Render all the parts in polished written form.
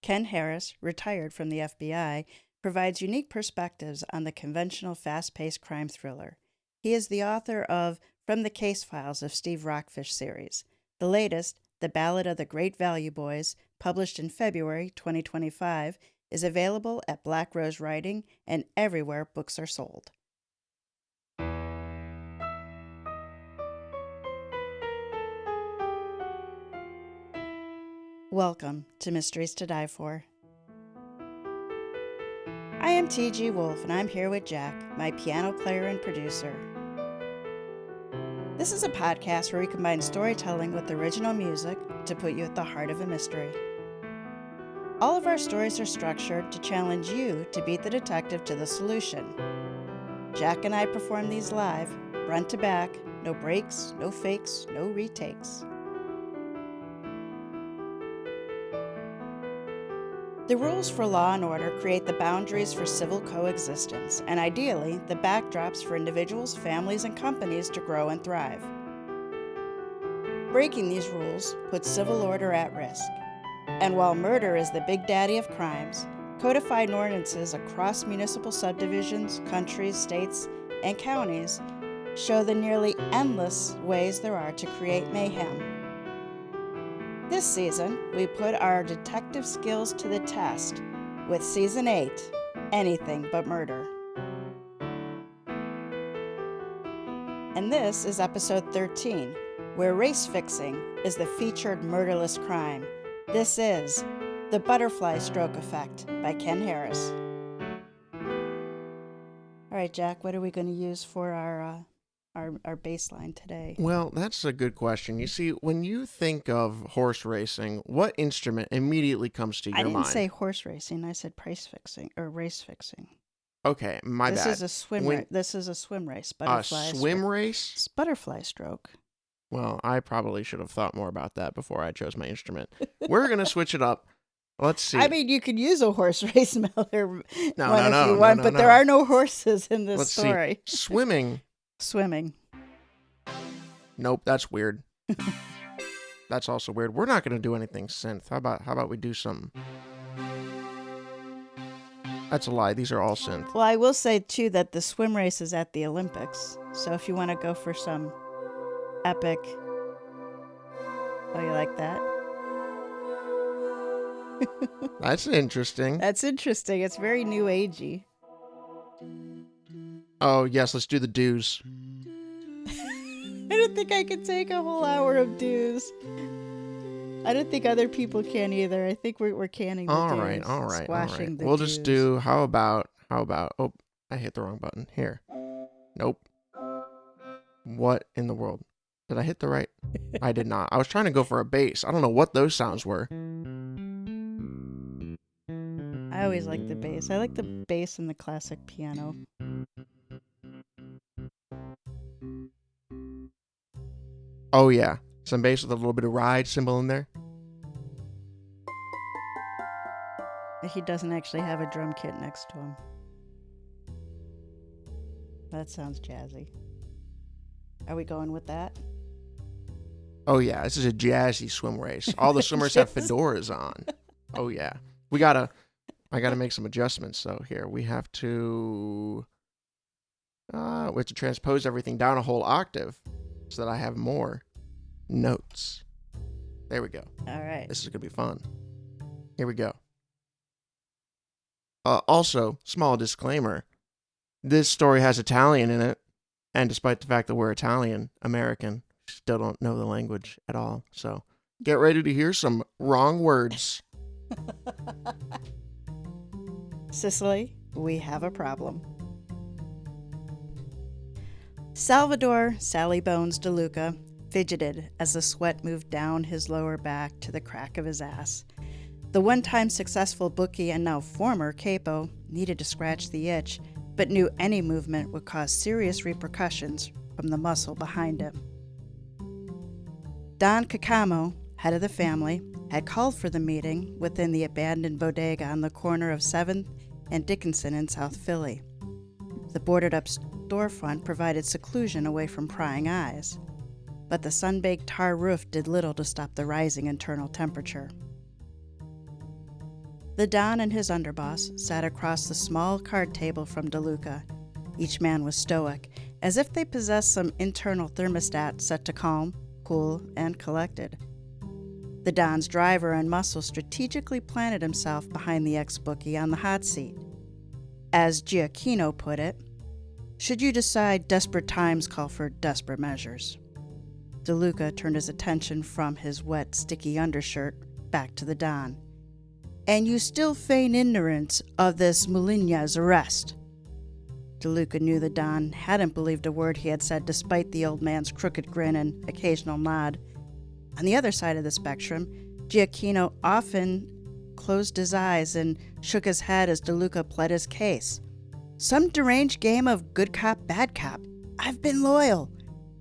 Ken Harris, retired from the FBI, provides unique perspectives on the conventional fast-paced crime thriller. He is the author of From the Case Files of Steve Rockfish series. The latest, The Ballad of the Great Value Boys, published in February 2025, is available at Black Rose Writing and everywhere books are sold. Welcome to Mysteries to Die For. I am TG Wolff, and I'm here with Jack, my piano player and producer. This is a podcast where we combine storytelling with original music to put you at the heart of a mystery. All of our stories are structured to challenge you to beat the detective to the solution. Jack and I perform these live, front to back, no breaks, no fakes, no retakes. The rules for law and order create the boundaries for civil coexistence, and ideally, the backdrops for individuals, families, and companies to grow and thrive. Breaking these rules puts civil order at risk. And while murder is the big daddy of crimes, codified ordinances across municipal subdivisions, countries, states, and counties show the nearly endless ways there are to create mayhem. This season, we put our detective skills to the test with Season 8, Anything But Murder. And this is Episode 13, where race fixing is the featured murderless crime. This is The Butterfly Stroke Effect by Ken Harris. All right, Jack, what are we going to use for our baseline today? Well, that's a good question. You see, when you think of horse racing, what instrument immediately comes to your mind? I didn't say horse racing. I said price fixing or race fixing. Okay, my bad. This is a swim race. Butterfly a swim race? It's butterfly stroke. Well, I probably should have thought more about that before I chose my instrument. We're going to switch it up. Let's see. I mean, you could use a horse race melter if you no, want, but there are no horses in this story. See. Swimming. Swimming. Nope, that's weird. That's also weird. We're not going to do anything synth. How about we do some... That's a lie. These are all synth. Well, I will say, too, that the swim race is at the Olympics. So if you want to go for some epic... Oh, you like that? That's interesting. That's interesting. It's very new agey. Oh, yes, let's do the dues. I don't think I could take a whole hour of dues. I don't think other people can either. I think we're canning the dues. All right. Squashing the We'll dues. just do, how about, oh, I hit the wrong button. Here. Nope. What in the world? Did I hit the right? I did not. I was trying to go for a bass. I don't know what those sounds were. I always like the bass. I like the bass in the classic piano. Oh, yeah. Some bass with a little bit of ride cymbal in there. He doesn't actually have a drum kit next to him. That sounds jazzy. Are we going with that? Oh, yeah. This is a jazzy swim race. All the swimmers have fedoras on. Oh, yeah. I gotta make some adjustments. So here, we have to transpose everything down a whole octave so that I have more notes. There we go. All right. This is going to be fun. Here we go. Also, small disclaimer. This story has Italian in it. And despite the fact that we're Italian, American, still don't know the language at all. So get ready to hear some wrong words. Sicily, we have a problem. Salvador Sally Bones DeLuca fidgeted as the sweat moved down his lower back to the crack of his ass. The one-time successful bookie and now former capo needed to scratch the itch, but knew any movement would cause serious repercussions from the muscle behind him. Don Cacamo, head of the family, had called for the meeting within the abandoned bodega on the corner of 7th and Dickinson in South Philly. The boarded-up storefront provided seclusion away from prying eyes, but the sun-baked tar roof did little to stop the rising internal temperature. The Don and his underboss sat across the small card table from DeLuca. Each man was stoic, as if they possessed some internal thermostat set to calm, cool, and collected. The Don's driver and muscle strategically planted himself behind the ex-bookie on the hot seat. As Giacchino put it, should you decide desperate times call for desperate measures. DeLuca turned his attention from his wet, sticky undershirt back to the Don. And you still feign ignorance of this Muligna's arrest. DeLuca knew the Don hadn't believed a word he had said despite the old man's crooked grin and occasional nod. On the other side of the spectrum, Giacchino often closed his eyes and shook his head as DeLuca pled his case. Some deranged game of good cop, bad cop. I've been loyal.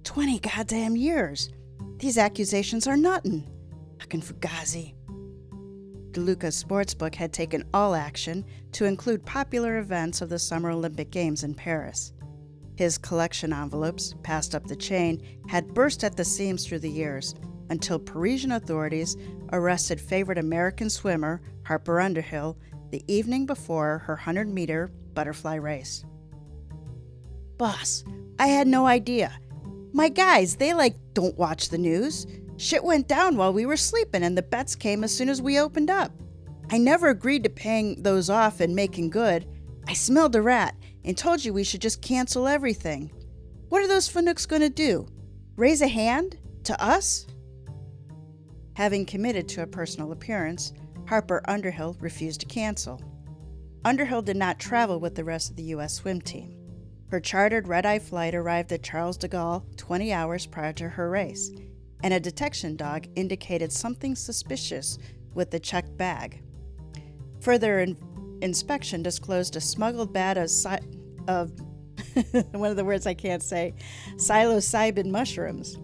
20 goddamn years. These accusations are nuttin'. Fucking Fugazi. DeLuca's sportsbook had taken all action to include popular events of the Summer Olympic Games in Paris. His collection envelopes, passed up the chain, had burst at the seams through the years, until Parisian authorities arrested favorite American swimmer Harper Underhill the evening before her 100-meter butterfly race. Boss, I had no idea. My guys, they don't watch the news. Shit went down while we were sleeping and the bets came as soon as we opened up. I never agreed to paying those off and making good. I smelled a rat and told you we should just cancel everything. What are those Fanooks going to do? Raise a hand? To us? Having committed to a personal appearance, Harper Underhill refused to cancel. Underhill did not travel with the rest of the U.S. swim team. Her chartered red-eye flight arrived at Charles de Gaulle 20 hours prior to her race, and a detection dog indicated something suspicious with the checked bag. Further inspection disclosed a smuggled bag of one of the words I can't say, psilocybin mushrooms.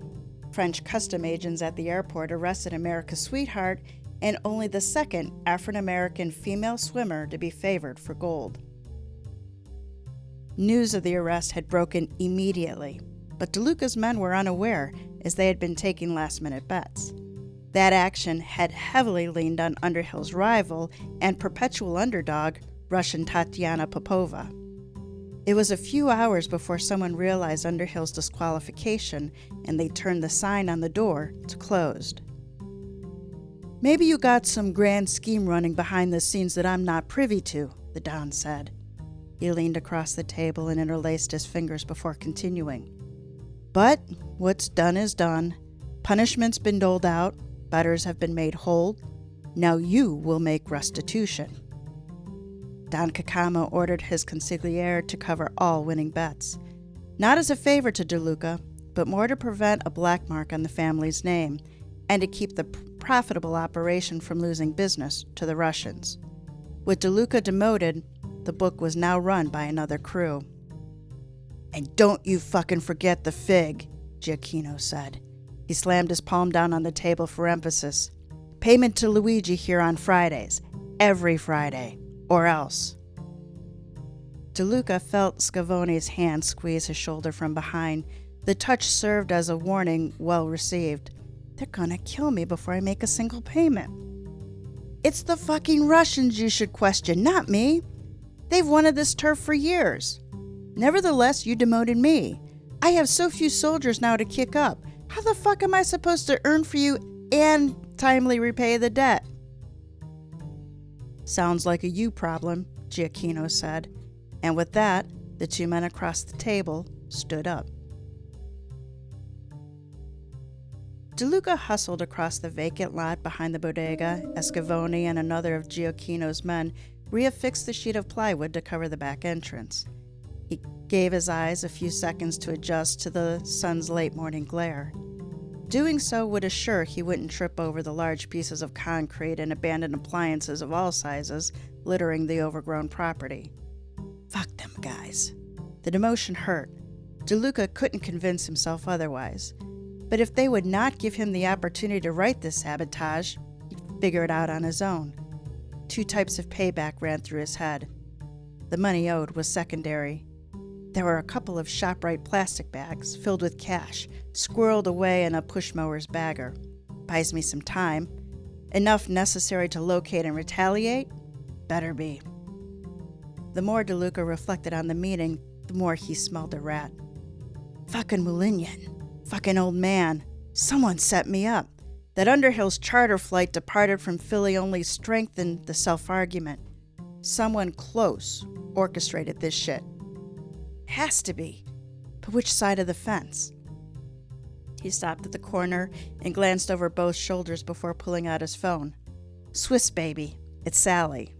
French custom agents at the airport arrested America's sweetheart and only the second African-American female swimmer to be favored for gold. News of the arrest had broken immediately, but DeLuca's men were unaware as they had been taking last-minute bets. That action had heavily leaned on Underhill's rival and perpetual underdog, Russian Tatiana Popova. It was a few hours before someone realized Underhill's disqualification and they turned the sign on the door to closed. Maybe you got some grand scheme running behind the scenes that I'm not privy to, the Don said. He leaned across the table and interlaced his fingers before continuing. But what's done is done. Punishment's been doled out. Bettors have been made whole. Now you will make restitution. Don Cacama ordered his consigliere to cover all winning bets. Not as a favor to DeLuca, but more to prevent a black mark on the family's name and to keep the profitable operation from losing business to the Russians. With DeLuca demoted, the book was now run by another crew. And don't you fucking forget the fig, Giacchino said. He slammed his palm down on the table for emphasis. Payment to Luigi here on Fridays. Every Friday. Or else. DeLuca felt Scavone's hand squeeze his shoulder from behind. The touch served as a warning well received. They're gonna kill me before I make a single payment. It's the fucking Russians you should question, not me. They've wanted this turf for years. Nevertheless, you demoted me. I have so few soldiers now to kick up. How the fuck am I supposed to earn for you and timely repay the debt? Sounds like a you problem, Giacchino said. And with that, the two men across the table stood up. DeLuca hustled across the vacant lot behind the bodega as Scavone and another of Giacchino's men reaffixed the sheet of plywood to cover the back entrance. He gave his eyes a few seconds to adjust to the sun's late morning glare. Doing so would assure he wouldn't trip over the large pieces of concrete and abandoned appliances of all sizes littering the overgrown property. Fuck them guys. The demotion hurt. DeLuca couldn't convince himself otherwise. But if they would not give him the opportunity to right this sabotage, he'd figure it out on his own. Two types of payback ran through his head. The money owed was secondary. There were a couple of ShopRite plastic bags filled with cash, squirreled away in a pushmower's bagger. Buys me some time. Enough necessary to locate and retaliate, Better be. The more DeLuca reflected on the meeting, the more he smelled a rat. Fucking Moulinian. Fucking old man. Someone set me up. That Underhill's charter flight departed from Philly only strengthened the self-argument. Someone close orchestrated this shit. Has to be. But which side of the fence? He stopped at the corner and glanced over both shoulders before pulling out his phone. Swiss baby. It's Sally.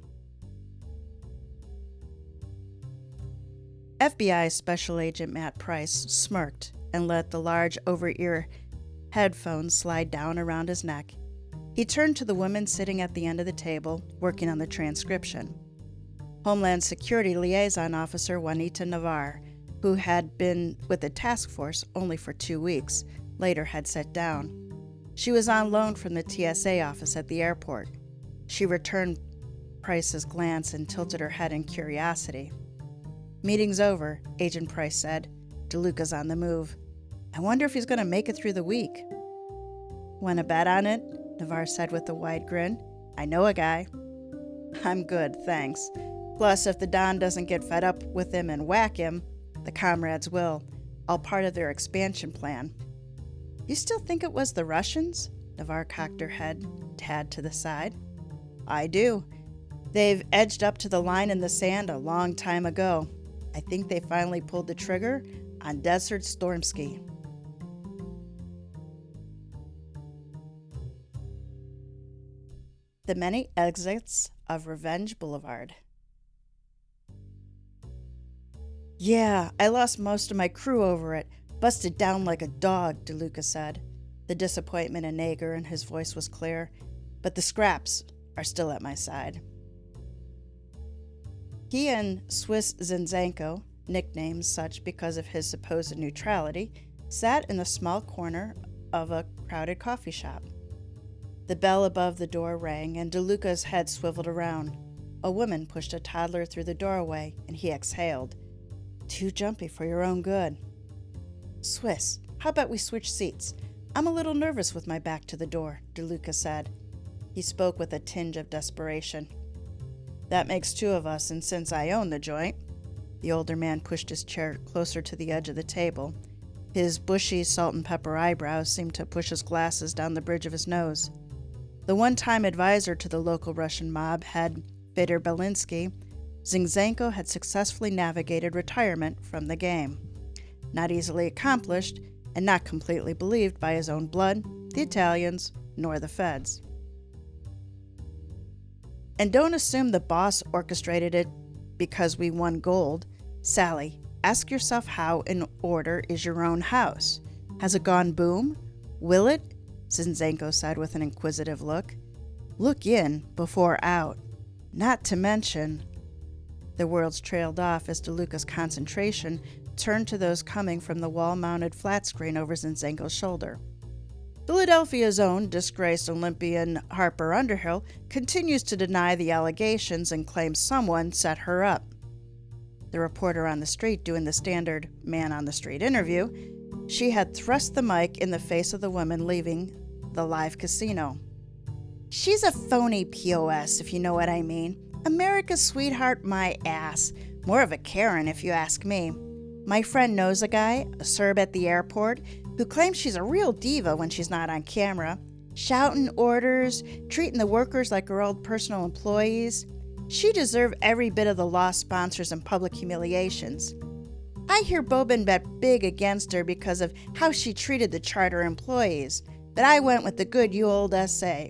FBI Special Agent Matt Price smirked and let the large over-ear headphones slide down around his neck. He turned to the woman sitting at the end of the table, working on the transcription. Homeland Security Liaison Officer Juanita Navarre, who had been with the task force only for 2 weeks, later had sat down. She was on loan from the TSA office at the airport. She returned Price's glance and tilted her head in curiosity. Meeting's over, Agent Price said. DeLuca's on the move. I wonder if he's going to make it through the week. Want to bet on it? Navarre said with a wide grin. I know a guy. I'm good, thanks. Plus, if the Don doesn't get fed up with him and whack him, the comrades will. All part of their expansion plan. You still think it was the Russians? Navarre cocked her head, tad to the side. I do. They've edged up to the line in the sand a long time ago. I think they finally pulled the trigger on Desert Stormsky. The many exits of Revenge Boulevard. Yeah, I lost most of my crew over it. Busted down like a dog, DeLuca said. The disappointment in Nager in his voice was clear, but the scraps are still at my side. He and Swiss Zinzenko, nicknamed such because of his supposed neutrality, sat in a small corner of a crowded coffee shop. The bell above the door rang, and DeLuca's head swiveled around. A woman pushed a toddler through the doorway, and he exhaled. Too jumpy for your own good. Swiss, how about we switch seats? I'm a little nervous with my back to the door, DeLuca said. He spoke with a tinge of desperation. That makes 2 of us, and since I own the joint. The older man pushed his chair closer to the edge of the table. His bushy salt and pepper eyebrows seemed to push his glasses down the bridge of his nose. The one-time advisor to the local Russian mob head, Fedor Belinsky, Zinzenko had successfully navigated retirement from the game. Not easily accomplished, and not completely believed by his own blood, the Italians, nor the feds. And don't assume the boss orchestrated it because we won gold. Sally, ask yourself how in order is your own house? Has it gone boom? Will it? Zinzenko said with an inquisitive look. Look in before out. Not to mention... The words trailed off as DeLuca's concentration turned to those coming from the wall-mounted flat screen over Zinzenko's shoulder. Philadelphia's own disgraced Olympian Harper Underhill continues to deny the allegations and claims someone set her up. The reporter on the street doing the standard man-on-the-street interview, she had thrust the mic in the face of the woman leaving the live casino. She's a phony POS, if you know what I mean. America's sweetheart, my ass. More of a Karen, if you ask me. My friend knows a guy, a Serb at the airport, who claims she's a real diva when she's not on camera, shouting orders, treating the workers like her old personal employees. She deserved every bit of the lost sponsors and public humiliations. I hear Bobin bet big against her because of how she treated the charter employees, but I went with the good old SA.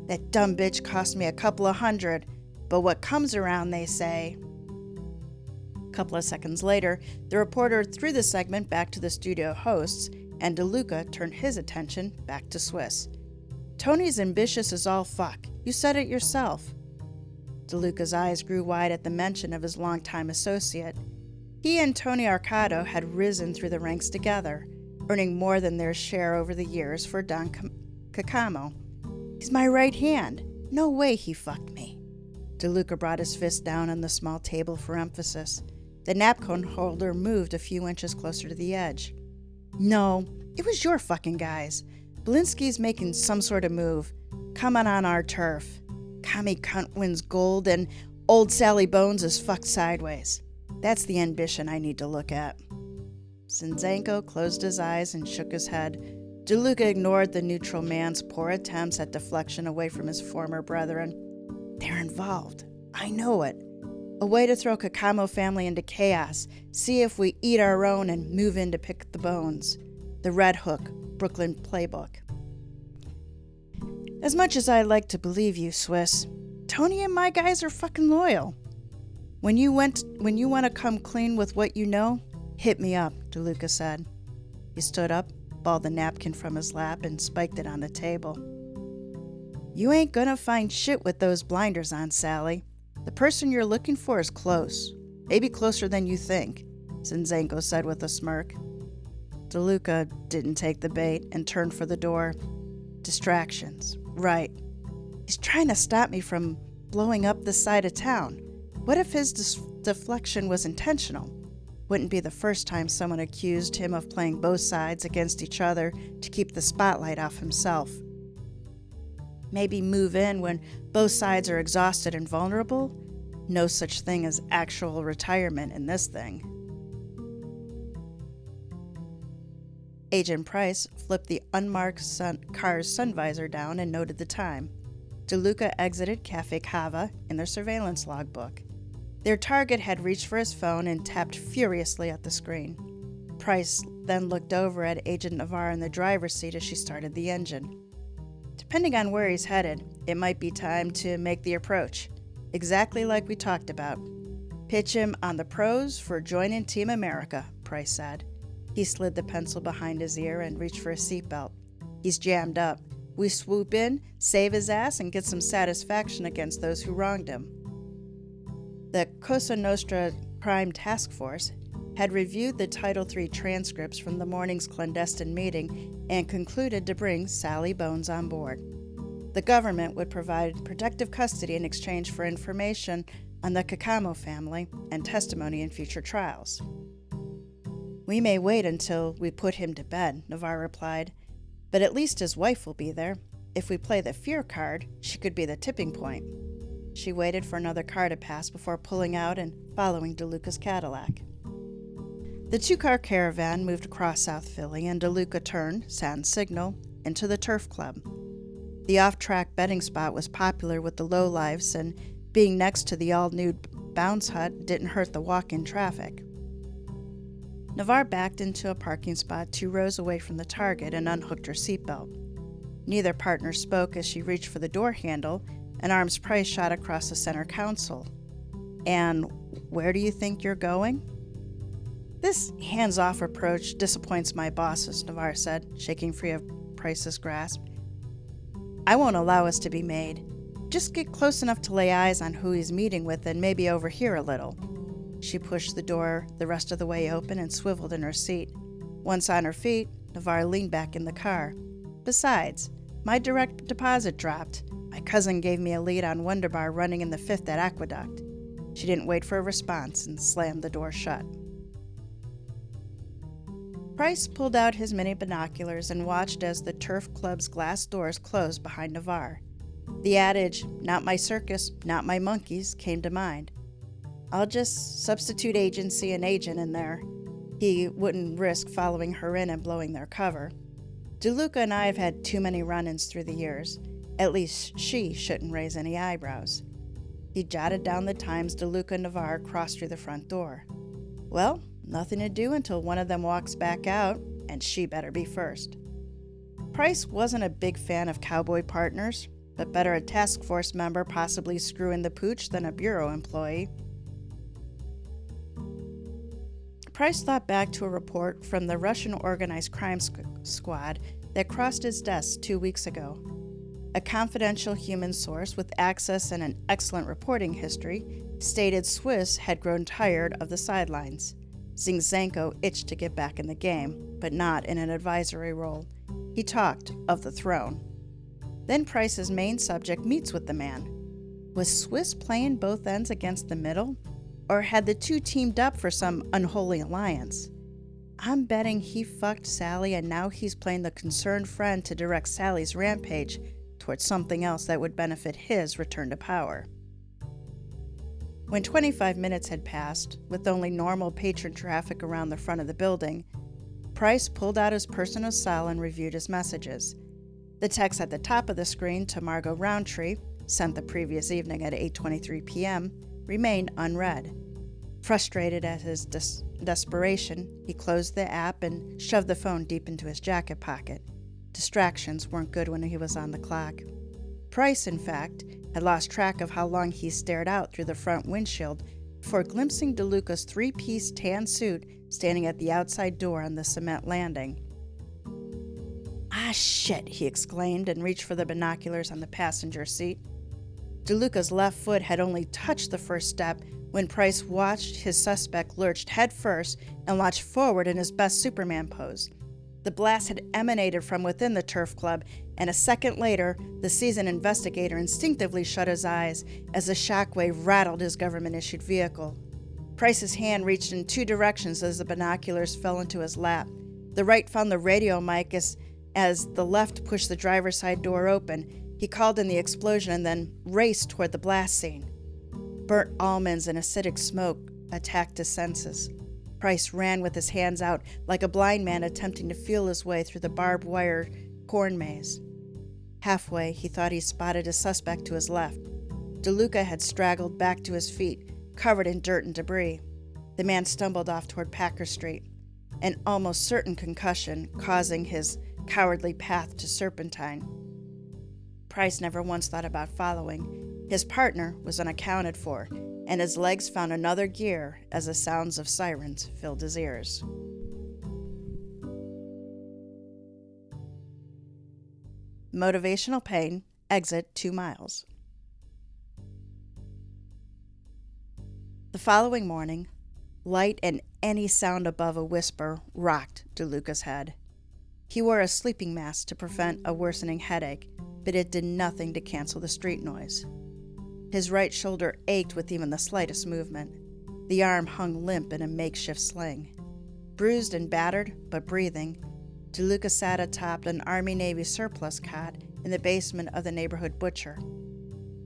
That dumb bitch cost me a couple of $100, but what comes around, they say. A couple of seconds later, the reporter threw the segment back to the studio hosts, and DeLuca turned his attention back to Swiss. Tony's ambitious as all fuck. You said it yourself. DeLuca's eyes grew wide at the mention of his longtime associate. He and Tony Arcado had risen through the ranks together, earning more than their share over the years for Don Cacamo. He's my right hand. No way he fucked me. DeLuca brought his fist down on the small table for emphasis. The napkin holder moved a few inches closer to the edge. No, it was your fucking guys. Belinsky's making some sort of move. Coming on our turf. commie cunt wins gold and old Sally Bones is fucked sideways. That's the ambition I need to look at. Zinczenko closed his eyes and shook his head. DeLuca ignored the neutral man's poor attempts at deflection away from his former brethren. They're involved. I know it. A way to throw Kakamo family into chaos, see if we eat our own and move in to pick the bones. The Red Hook, Brooklyn playbook. As much as I'd like to believe you, Swiss, Tony and my guys are fucking loyal. When you want to come clean with what you know, hit me up, DeLuca said. He stood up, balled the napkin from his lap, and spiked it on the table. You ain't gonna find shit with those blinders on, Sally. The person you're looking for is close. Maybe closer than you think, Zinczenko said with a smirk. DeLuca didn't take the bait and turned for the door. Distractions. Right. He's trying to stop me from blowing up this side of town. What if his deflection was intentional? Wouldn't be the first time someone accused him of playing both sides against each other to keep the spotlight off himself. Maybe move in when both sides are exhausted and vulnerable? No such thing as actual retirement in this thing. Agent Price flipped the unmarked car's sun visor down and noted the time. DeLuca exited Cafe Cava in their surveillance logbook. Their target had reached for his phone and tapped furiously at the screen. Price then looked over at Agent Navarre in the driver's seat as she started the engine. Depending on where he's headed, it might be time to make the approach, exactly like we talked about. Pitch him on the pros for joining Team America, Price said. He slid the pencil behind his ear and reached for a seatbelt. He's jammed up. We swoop in, save his ass, and get some satisfaction against those who wronged him. The Cosa Nostra Crime Task Force had reviewed the Title III transcripts from the morning's clandestine meeting and concluded to bring Sally Bones on board. The government would provide protective custody in exchange for information on the Kakamo family and testimony in future trials. We may wait until we put him to bed, Navarre replied, but at least his wife will be there. If we play the fear card, she could be the tipping point. She waited for another car to pass before pulling out and following DeLuca's Cadillac. The two-car caravan moved across South Philly, and DeLuca turned, sans signal, into the Turf Club. The off-track betting spot was popular with the lowlifes, and being next to the all-nude bounce hut didn't hurt the walk-in traffic. Navarre backed into a parking spot 2 rows away from the target and unhooked her seatbelt. Neither partner spoke as she reached for the door handle, and Arms Price shot across the center console. And where do you think you're going? This hands-off approach disappoints my bosses, Navarre said, shaking free of Price's grasp. I won't allow us to be made. Just get close enough to lay eyes on who he's meeting with and maybe overhear a little. She pushed the door the rest of the way open and swiveled in her seat. Once on her feet, Navarre leaned back in the car. Besides, my direct deposit dropped. My cousin gave me a lead on Wonderbar running in the 5th at Aqueduct. She didn't wait for a response and slammed the door shut. Price pulled out his mini binoculars and watched as the Turf Club's glass doors closed behind Navarre. The adage, "Not my circus, not my monkeys," came to mind. I'll just substitute agency and agent in there. He wouldn't risk following her in and blowing their cover. DeLuca and I have had too many run-ins through the years. At least she shouldn't raise any eyebrows. He jotted down the times DeLuca and Navarre crossed through the front door. Well, nothing to do until one of them walks back out, and she better be first. Price wasn't a big fan of cowboy partners, but better a task force member possibly screwing the pooch than a bureau employee. Price thought back to a report from the Russian organized crime squad that crossed his desk 2 weeks ago. A confidential human source with access and an excellent reporting history stated Swiss had grown tired of the sidelines. Zinczenko itched to get back in the game, but not in an advisory role. He talked of the throne. Then Price's main subject meets with the man. Was Swiss playing both ends against the middle? Or had the two teamed up for some unholy alliance? I'm betting he fucked Sally and now he's playing the concerned friend to direct Sally's rampage towards something else that would benefit his return to power. When 25 minutes had passed, with only normal patron traffic around the front of the building, Price pulled out his personal cell and reviewed his messages. The text at the top of the screen to Margot Roundtree, sent the previous evening at 8:23 p.m., remained unread. Frustrated at his desperation, he closed the app and shoved the phone deep into his jacket pocket. Distractions weren't good when he was on the clock. Price, in fact, had lost track of how long he stared out through the front windshield before glimpsing DeLuca's three-piece tan suit standing at the outside door on the cement landing. "Ah, shit," he exclaimed and reached for the binoculars on the passenger seat. DeLuca's left foot had only touched the first step when Price watched his suspect lurch headfirst and launched forward in his best Superman pose. The blast had emanated from within the turf club, and a second later, the seasoned investigator instinctively shut his eyes as the shockwave rattled his government-issued vehicle. Price's hand reached in two directions as the binoculars fell into his lap. The right found the radio mic as the left pushed the driver's side door open. He called in the explosion and then raced toward the blast scene. Burnt almonds and acidic smoke attacked his senses. Price ran with his hands out like a blind man attempting to feel his way through the barbed wire corn maze. Halfway, he thought he spotted a suspect to his left. DeLuca had straggled back to his feet, covered in dirt and debris. The man stumbled off toward Packer Street, an almost certain concussion causing his cowardly path to Serpentine. Price never once thought about following. His partner was unaccounted for, and his legs found another gear as the sounds of sirens filled his ears. Motivational pain, exit 2 miles. The following morning, light and any sound above a whisper rocked DeLuca's head. He wore a sleeping mask to prevent a worsening headache, but it did nothing to cancel the street noise. His right shoulder ached with even the slightest movement. The arm hung limp in a makeshift sling. Bruised and battered, but breathing, DeLuca sat atop an Army-Navy surplus cot in the basement of the neighborhood butcher.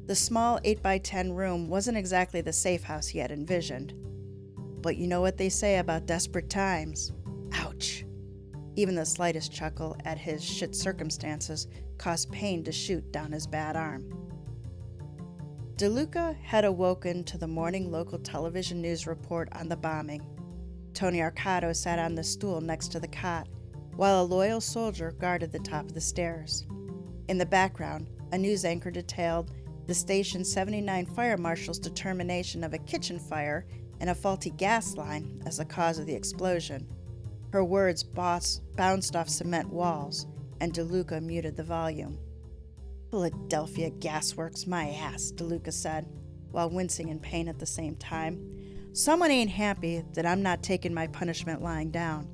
The small 8x10 room wasn't exactly the safe house he had envisioned. But you know what they say about desperate times. Ouch. Even the slightest chuckle at his shit circumstances caused pain to shoot down his bad arm. DeLuca had awoken to the morning local television news report on the bombing. Tony Arcado sat on the stool next to the cot, while a loyal soldier guarded the top of the stairs. In the background, a news anchor detailed the station's 79 fire marshals' determination of a kitchen fire and a faulty gas line as the cause of the explosion. Her words bounced off cement walls, and DeLuca muted the volume. "Philadelphia Gasworks, my ass," DeLuca said, while wincing in pain at the same time. "Someone ain't happy that I'm not taking my punishment lying down.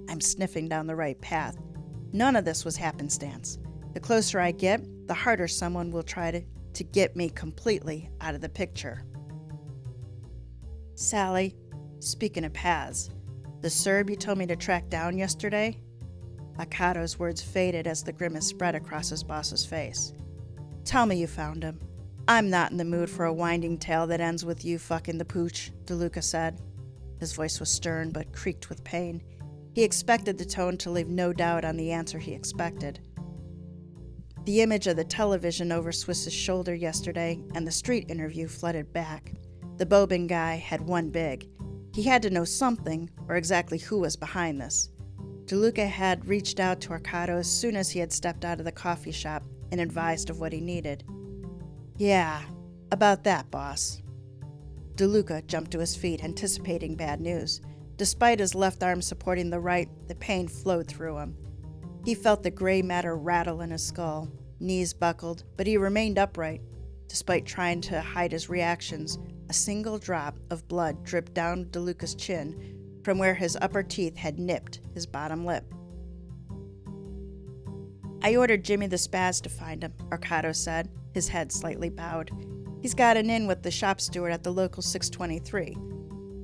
I'm sniffing down the right path. None of this was happenstance. The closer I get, the harder someone will try to get me completely out of the picture." "Sally, speaking of paths, the Serb you told me to track down yesterday?" Akado's words faded as the grimace spread across his boss's face. "Tell me you found him. I'm not in the mood for a winding tale that ends with you fucking the pooch," DeLuca said. His voice was stern but creaked with pain. He expected the tone to leave no doubt on the answer he expected. The image of the television over Swiss's shoulder yesterday and the street interview flooded back. The Bobin guy had won big. He had to know something, or exactly who was behind this. DeLuca had reached out to Arcado as soon as he had stepped out of the coffee shop and advised of what he needed. "Yeah, about that, boss." DeLuca jumped to his feet, anticipating bad news. Despite his left arm supporting the right, the pain flowed through him. He felt the gray matter rattle in his skull. Knees buckled, but he remained upright. Despite trying to hide his reactions, a single drop of blood dripped down DeLuca's chin from where his upper teeth had nipped his bottom lip. "I ordered Jimmy the Spaz to find him," Arcado said, his head slightly bowed. "He's got an in with the shop steward at the local 623,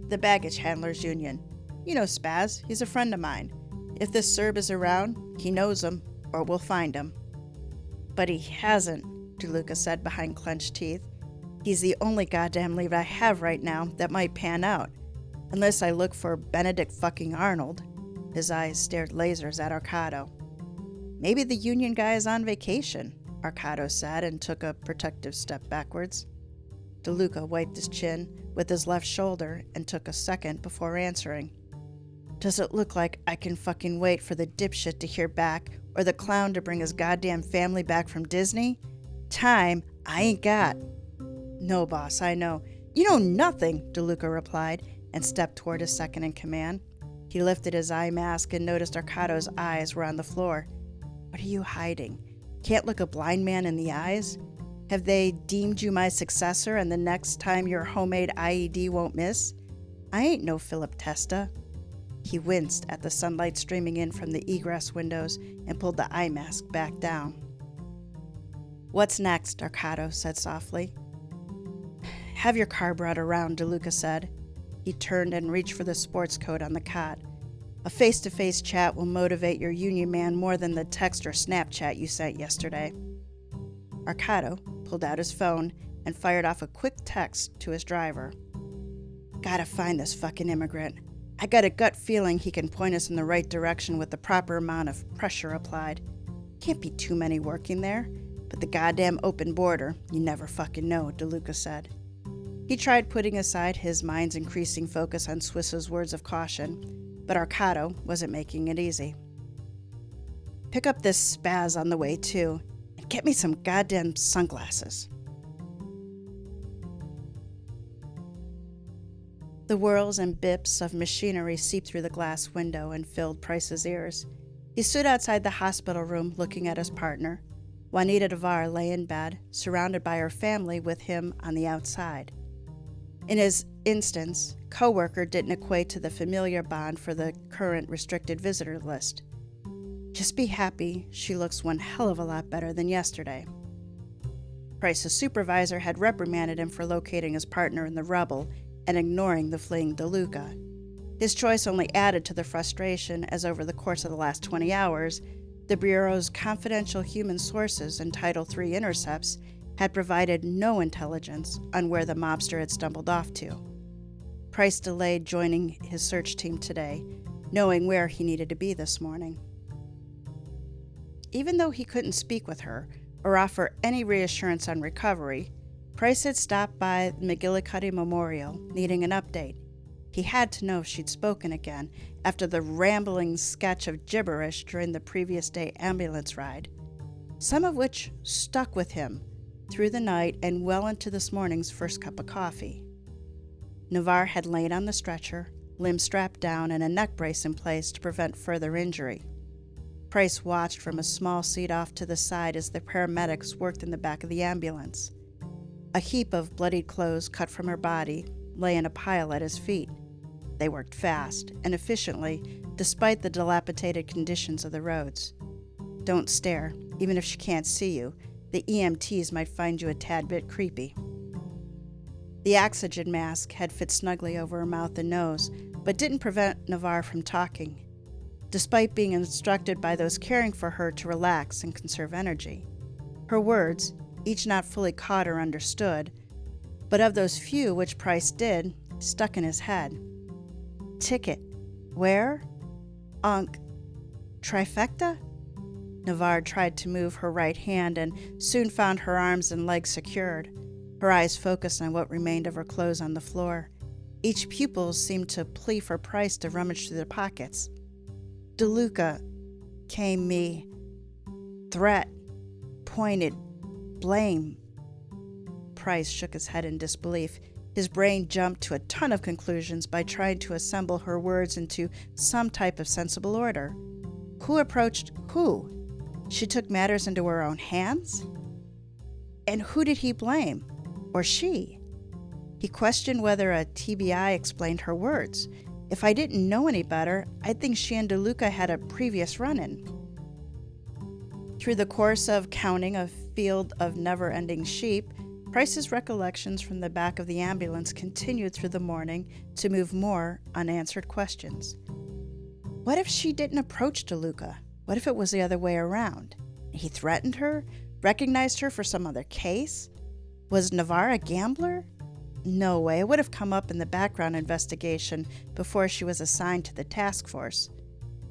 the baggage handlers union. You know Spaz, he's a friend of mine. If this Serb is around, he knows him, or we'll find him." But he hasn't, DeLuca said behind clenched teeth. He's the only goddamn lead I have right now that might pan out. Unless I look for Benedict fucking Arnold. His eyes stared lasers at Arcado. Maybe the union guy is on vacation, Arcado said and took a protective step backwards. DeLuca wiped his chin with his left shoulder and took a second before answering. Does it look like I can fucking wait for the dipshit to hear back or the clown to bring his goddamn family back from Disney? Time I ain't got. No, boss, I know. You know nothing, DeLuca replied and stepped toward his second in command. He lifted his eye mask and noticed Arcado's eyes were on the floor. What are you hiding? Can't look a blind man in the eyes? Have they deemed you my successor and the next time your homemade IED won't miss? I ain't no Philip Testa. He winced at the sunlight streaming in from the egress windows and pulled the eye mask back down. What's next? Arcado said softly. Have your car brought around, DeLuca said. He turned and reached for the sports coat on the cot. A face-to-face chat will motivate your union man more than the text or Snapchat you sent yesterday. Arcado pulled out his phone and fired off a quick text to his driver. Gotta find this fucking immigrant. I got a gut feeling he can point us in the right direction with the proper amount of pressure applied. Can't be too many working there, but the goddamn open border, you never fucking know, DeLuca said. He tried putting aside his mind's increasing focus on Swiss's words of caution, but Arcado wasn't making it easy. Pick up this spaz on the way, too, and get me some goddamn sunglasses. The whirls and bips of machinery seeped through the glass window and filled Price's ears. He stood outside the hospital room looking at his partner. Juanita Devar lay in bed, surrounded by her family with him on the outside. In his instance, coworker didn't equate to the familiar bond for the current restricted visitor list. Just be happy she looks one hell of a lot better than yesterday. Price's supervisor had reprimanded him for locating his partner in the rubble and ignoring the fleeing DeLuca. His choice only added to the frustration as over the course of the last 20 hours, the Bureau's confidential human sources and Title III intercepts had provided no intelligence on where the mobster had stumbled off to. Price delayed joining his search team today, knowing where he needed to be this morning. Even though he couldn't speak with her or offer any reassurance on recovery, Price had stopped by the McGillicuddy Memorial, needing an update. He had to know if she'd spoken again after the rambling sketch of gibberish during the previous day ambulance ride, some of which stuck with him through the night and well into this morning's first cup of coffee. Navarre had lain on the stretcher, limbs strapped down and a neck brace in place to prevent further injury. Price watched from a small seat off to the side as the paramedics worked in the back of the ambulance. A heap of bloodied clothes cut from her body lay in a pile at his feet. They worked fast and efficiently, despite the dilapidated conditions of the roads. Don't stare, even if she can't see you. The EMTs might find you a tad bit creepy. The oxygen mask had fit snugly over her mouth and nose, but didn't prevent Navarre from talking, despite being instructed by those caring for her to relax and conserve energy. Her words, each not fully caught or understood, but of those few which Price did, stuck in his head. Ticket. Where? Trifecta? Navarre tried to move her right hand and soon found her arms and legs secured, her eyes focused on what remained of her clothes on the floor. Each pupil seemed to plea for Price to rummage through their pockets. DeLuca came me. Threat. Pointed. Blame. Price shook his head in disbelief. His brain jumped to a ton of conclusions by trying to assemble her words into some type of sensible order. Who approached who? She took matters into her own hands? And who did he blame? Or she? He questioned whether a TBI explained her words. If I didn't know any better, I'd think she and DeLuca had a previous run-in. Through the course of counting a field of never-ending sheep, Price's recollections from the back of the ambulance continued through the morning to move more unanswered questions. What if she didn't approach DeLuca? What if it was the other way around? He threatened her, Recognized her for some other case? Was Navarre a gambler? No way, it would have come up in the background investigation before she was assigned to the task force.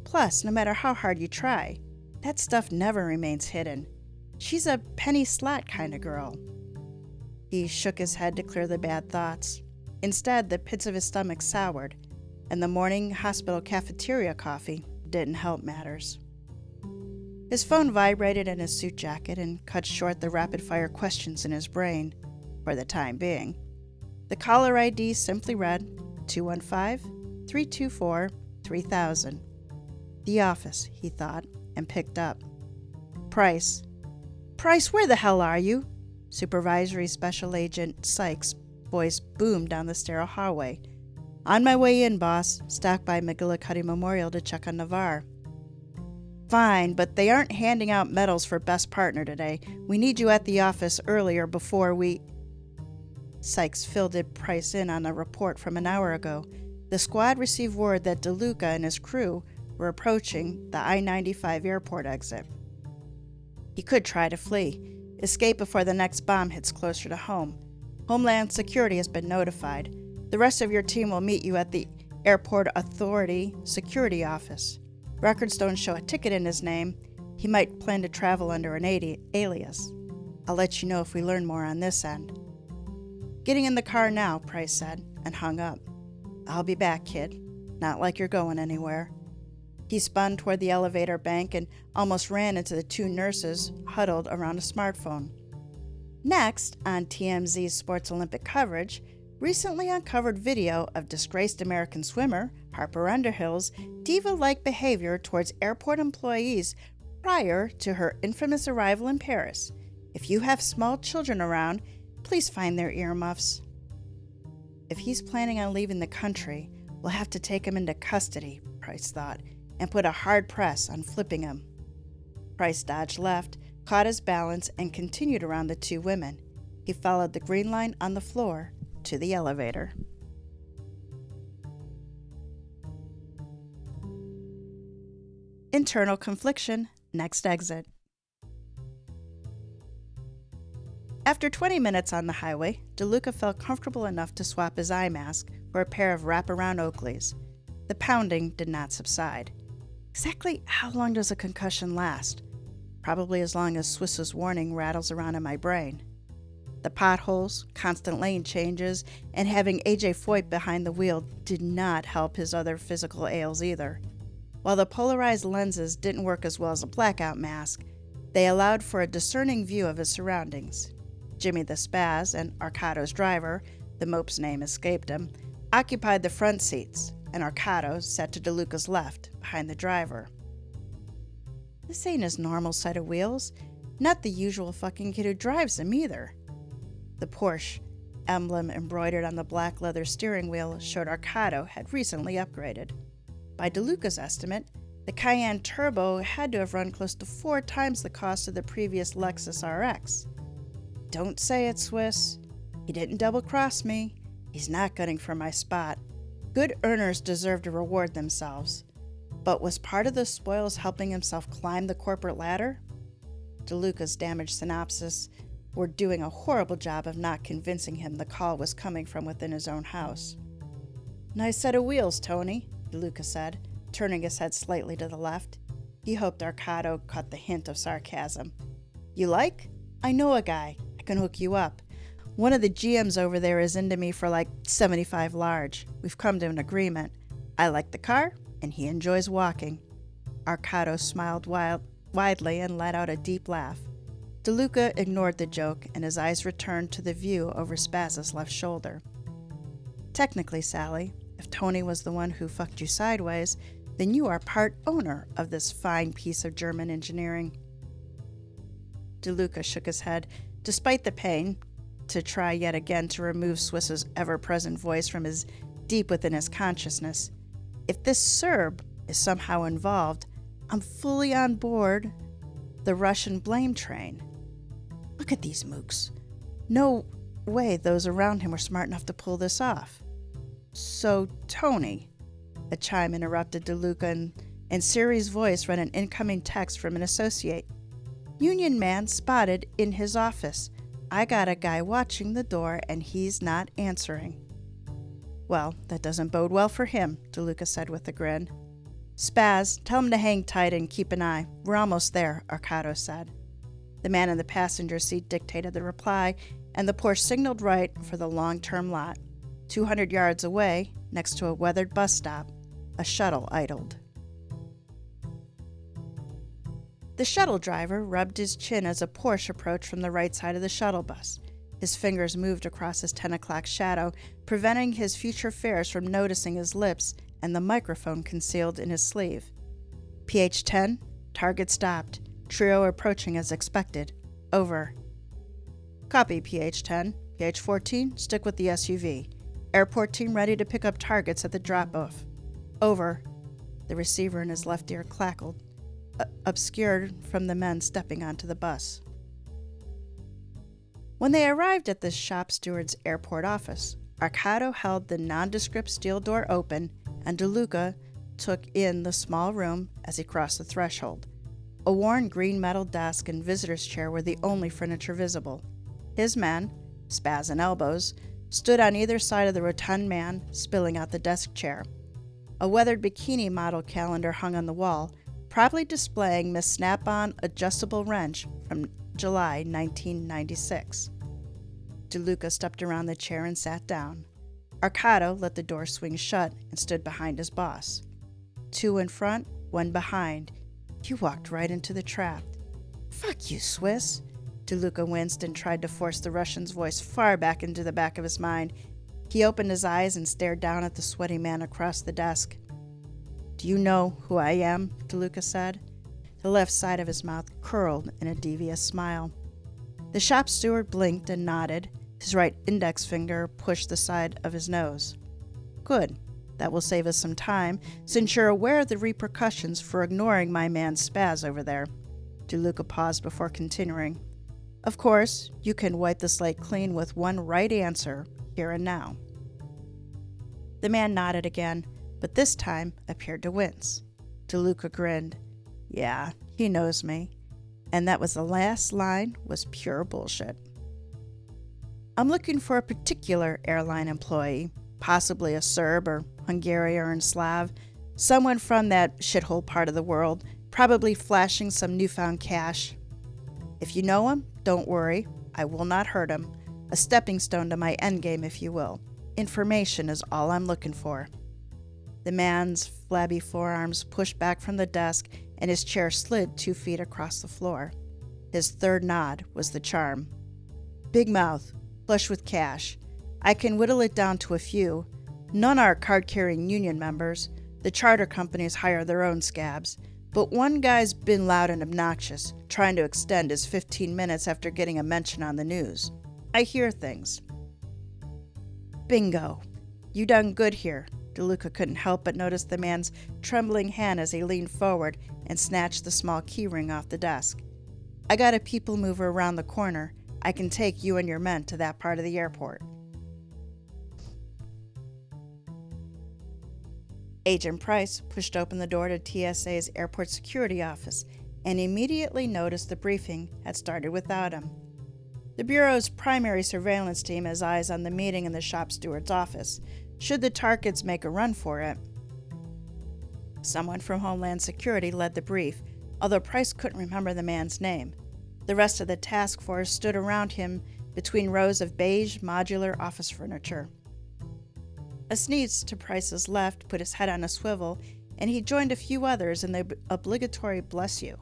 Plus, no matter how hard you try, that stuff never remains hidden. She's a penny slot kind of girl. He shook his head to clear the bad thoughts. Instead, the pits of his stomach soured, and the morning hospital cafeteria coffee didn't help matters. His phone vibrated in his suit jacket and cut short the rapid-fire questions in his brain, for the time being. The caller ID simply read 215-324-3000. The office, he thought, and picked up. Price. Price, where the hell are you? Supervisory Special Agent Sykes' voice boomed down the sterile hallway. On my way in, boss. Stopped by McGillicuddy Memorial to check on Navarre. Fine, but they aren't handing out medals for best partner today. We need you at the office earlier before we... Sykes filled Price in on a report from an hour ago. The squad received word that DeLuca and his crew were approaching the I-95 airport exit. He could try to flee, escape before the next bomb hits closer to home. Homeland Security has been notified. The rest of your team will meet you at the Airport Authority Security Office. Records don't show a ticket in his name. He might plan to travel under an alias. I'll let you know if we learn more on this end. Getting in the car now, Price said, and hung up. I'll be back, kid. Not like you're going anywhere. He spun toward the elevator bank and almost ran into the two nurses huddled around a smartphone. Next, on TMZ's Sports Olympic coverage, recently uncovered video of disgraced American swimmer Harper Underhill's diva-like behavior towards airport employees prior to her infamous arrival in Paris. If you have small children around, please find their earmuffs. If he's planning on leaving the country, we'll have to take him into custody, Price thought, and put a hard press on flipping him. Price dodged left, caught his balance, and continued around the two women. He followed the green line on the floor to the elevator. Internal confliction, next exit. After 20 minutes on the highway, DeLuca felt comfortable enough to swap his eye mask for a pair of wraparound Oakleys. The pounding did not subside. Exactly how long does a concussion last? Probably as long as Swiss's warning rattles around in my brain. The potholes, constant lane changes, and having AJ Foyt behind the wheel did not help his other physical ails either. While the polarized lenses didn't work as well as a blackout mask, they allowed for a discerning view of his surroundings. Jimmy the Spaz and Arcado's driver, the mope's name escaped him, occupied the front seats, and Arcado sat to DeLuca's left, behind the driver. This ain't his normal set of wheels, not the usual fucking kid who drives them either. The Porsche emblem embroidered on the black leather steering wheel showed Arcado had recently upgraded. By DeLuca's estimate, the Cayenne Turbo had to have run close to 4 times the cost of the previous Lexus RX. Don't say it, Swiss. He didn't double-cross me. He's not gunning for my spot. Good earners deserve to reward themselves. But was part of the spoils helping himself climb the corporate ladder? DeLuca's damaged synopsis were doing a horrible job of not convincing him the call was coming from within his own house. Nice set of wheels, Tony, DeLuca said, turning his head slightly to the left. He hoped Arcado caught the hint of sarcasm. You like? I know a guy. I can hook you up. One of the GMs over there is into me for like 75 large. We've come to an agreement. I like the car, and he enjoys walking. Arcado smiled widely and let out a deep laugh. DeLuca ignored the joke, and his eyes returned to the view over Spaz's left shoulder. Technically, Sally, if Tony was the one who fucked you sideways, then you are part owner of this fine piece of German engineering. DeLuca shook his head, despite the pain, to try yet again to remove Swiss's ever-present voice from his deep within his consciousness. If this Serb is somehow involved, I'm fully on board the Russian blame train. Look at these mooks. No way those around him were smart enough to pull this off. So, Tony, a chime interrupted DeLuca, and Siri's voice read an incoming text from an associate. Union man spotted in his office. I got a guy watching the door and he's not answering. Well, that doesn't bode well for him, DeLuca said with a grin. Spaz, tell him to hang tight and keep an eye. We're almost there, Arcado said. The man in the passenger seat dictated the reply, and the Porsche signaled right for the long-term lot. 200 yards away, next to a weathered bus stop, a shuttle idled. The shuttle driver rubbed his chin as a Porsche approached from the right side of the shuttle bus. His fingers moved across his 10 o'clock shadow, preventing his future fares from noticing his lips and the microphone concealed in his sleeve. PH-10, target stopped. Trio approaching as expected. Over. Copy, PH-10. PH-14, stick with the SUV. Airport team ready to pick up targets at the drop-off. Over. The receiver in his left ear clackled, obscured from the men stepping onto the bus. When they arrived at the shop steward's airport office, Arcado held the nondescript steel door open, and DeLuca took in the small room as he crossed the threshold. A worn green metal desk and visitor's chair were the only furniture visible. His men, Spaz and Elbows, stood on either side of the rotund man, spilling out the desk chair. A weathered bikini model calendar hung on the wall, proudly displaying Miss Snap-on adjustable wrench from July 1996. DeLuca stepped around the chair and sat down. Arcado let the door swing shut and stood behind his boss. 2 in front, 1 behind. You walked right into the trap. Fuck you, Swiss. DeLuca winced and tried to force the Russian's voice far back into the back of his mind. He opened his eyes and stared down at the sweaty man across the desk. Do you know who I am? DeLuca said. The left side of his mouth curled in a devious smile. The shop steward blinked and nodded. His right index finger pushed the side of his nose. Good. That will save us some time, since you're aware of the repercussions for ignoring my man Spaz over there. DeLuca paused before continuing. Of course, you can wipe the slate clean with one right answer, here and now. The man nodded again, but this time appeared to wince. DeLuca grinned. Yeah, he knows me. And that was the last line was pure bullshit. I'm looking for a particular airline employee, possibly a Serb or Hungarian or Slav, someone from that shithole part of the world, probably flashing some newfound cash. If you know him, don't worry, I will not hurt him. A stepping stone to my endgame, if you will. Information is all I'm looking for. The man's flabby forearms pushed back from the desk, and his chair slid 2 feet across the floor. His third nod was the charm. Big mouth, flush with cash. I can whittle it down to a few. None are card-carrying union members. The charter companies hire their own scabs. But one guy's been loud and obnoxious, trying to extend his 15 minutes after getting a mention on the news. I hear things. Bingo. You done good here. DeLuca couldn't help but notice the man's trembling hand as he leaned forward and snatched the small keyring off the desk. I got a people mover around the corner. I can take you and your men to that part of the airport. Agent Price pushed open the door to TSA's airport security office and immediately noticed the briefing had started without him. The Bureau's primary surveillance team has eyes on the meeting in the shop steward's office, should the targets make a run for it. Someone from Homeland Security led the brief, although Price couldn't remember the man's name. The rest of the task force stood around him between rows of beige modular office furniture. A sneeze to Price's left put his head on a swivel, and he joined a few others in the obligatory bless you.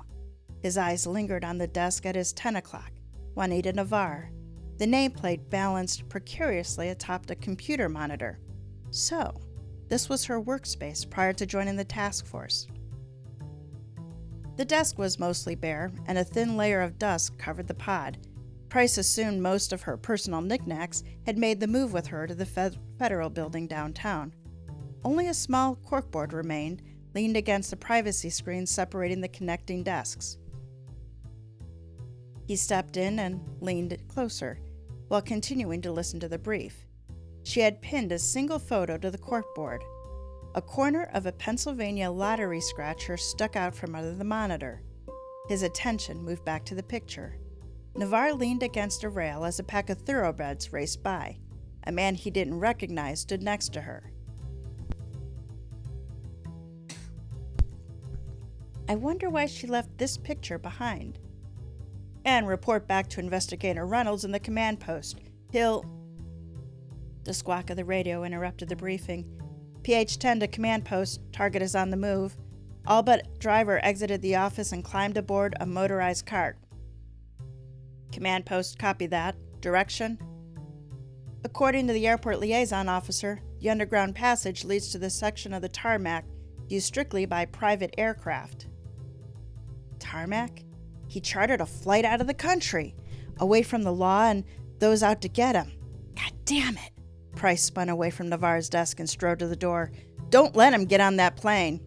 His eyes lingered on the desk at his 10 o'clock, Juanita Navarre. The nameplate balanced precariously atop a computer monitor. So, this was her workspace prior to joining the task force. The desk was mostly bare, and a thin layer of dust covered the pod. Price assumed most of her personal knickknacks had made the move with her to the federal building downtown. Only a small corkboard remained, leaned against the privacy screen separating the connecting desks. He stepped in and leaned closer, while continuing to listen to the brief. She had pinned a single photo to the corkboard. A corner of a Pennsylvania lottery scratcher stuck out from under the monitor. His attention moved back to the picture. Navarre leaned against a rail as a pack of thoroughbreds raced by. A man he didn't recognize stood next to her. I wonder why she left this picture behind. And report back to Investigator Reynolds in the command post. He'll... The squawk of the radio interrupted the briefing. PH-10 to command post. Target is on the move. All but driver exited the office and climbed aboard a motorized cart. Command post, copy that. Direction? According to the airport liaison officer, the underground passage leads to the section of the tarmac used strictly by private aircraft. Tarmac? He chartered a flight out of the country, away from the law and those out to get him. God damn it. Price spun away from Navarre's desk and strode to the door. Don't let him get on that plane.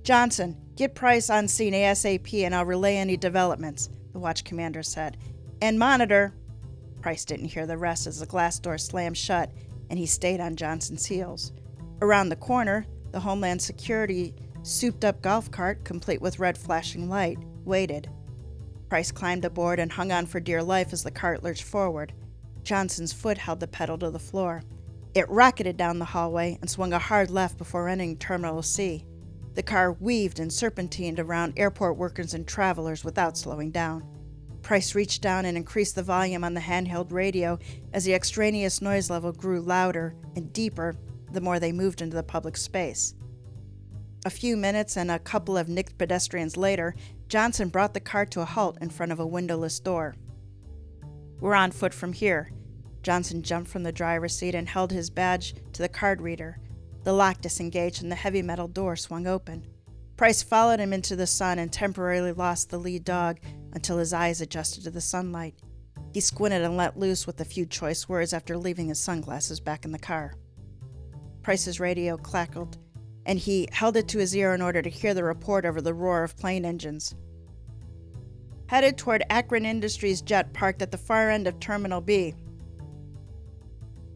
Johnson, get Price on scene ASAP and I'll relay any developments, the watch commander said. And monitor. Price didn't hear the rest as the glass door slammed shut and he stayed on Johnson's heels. Around the corner, the Homeland Security souped-up golf cart, complete with red flashing light, waited. Price climbed aboard and hung on for dear life as the cart lurched forward. Johnson's foot held the pedal to the floor. It rocketed down the hallway and swung a hard left before entering Terminal C. The car weaved and serpentined around airport workers and travelers without slowing down. Price reached down and increased the volume on the handheld radio as the extraneous noise level grew louder and deeper the more they moved into the public space. A few minutes and a couple of nicked pedestrians later, Johnson brought the car to a halt in front of a windowless door. We're on foot from here. Johnson jumped from the driver's seat and held his badge to the card reader. The lock disengaged and the heavy metal door swung open. Price followed him into the sun and temporarily lost the lead dog until his eyes adjusted to the sunlight. He squinted and let loose with a few choice words after leaving his sunglasses back in the car. Price's radio crackled, and he held it to his ear in order to hear the report over the roar of plane engines. Headed toward Akron Industries jet parked at the far end of Terminal B.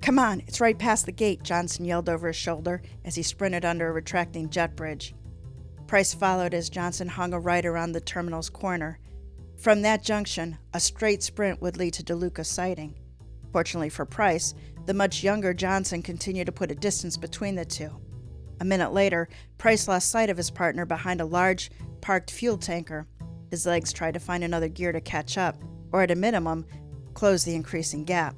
Come on, it's right past the gate, Johnson yelled over his shoulder as he sprinted under a retracting jet bridge. Price followed as Johnson hung a right around the terminal's corner. From that junction, a straight sprint would lead to DeLuca's sighting. Fortunately for Price, the much younger Johnson continued to put a distance between the two. A minute later, Price lost sight of his partner behind a large, parked fuel tanker. His legs tried to find another gear to catch up, or at a minimum, close the increasing gap.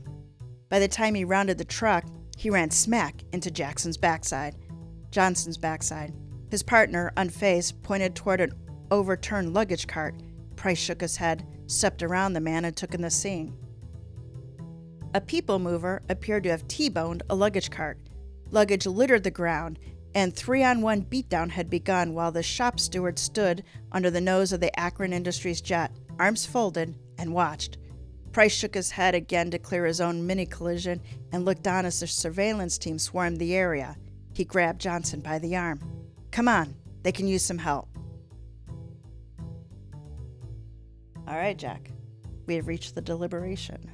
By the time he rounded the truck, he ran smack into Johnson's backside. His partner, unfazed, pointed toward an overturned luggage cart. Price shook his head, stepped around the man, and took in the scene. A people mover appeared to have T-boned a luggage cart. Luggage littered the ground, and 3-on-1 beatdown had begun while the shop steward stood under the nose of the Akron Industries jet, arms folded, and watched. Price shook his head again to clear his own mini-collision and looked on as the surveillance team swarmed the area. He grabbed Johnson by the arm. Come on, they can use some help. All right, Jack. We have reached the deliberation.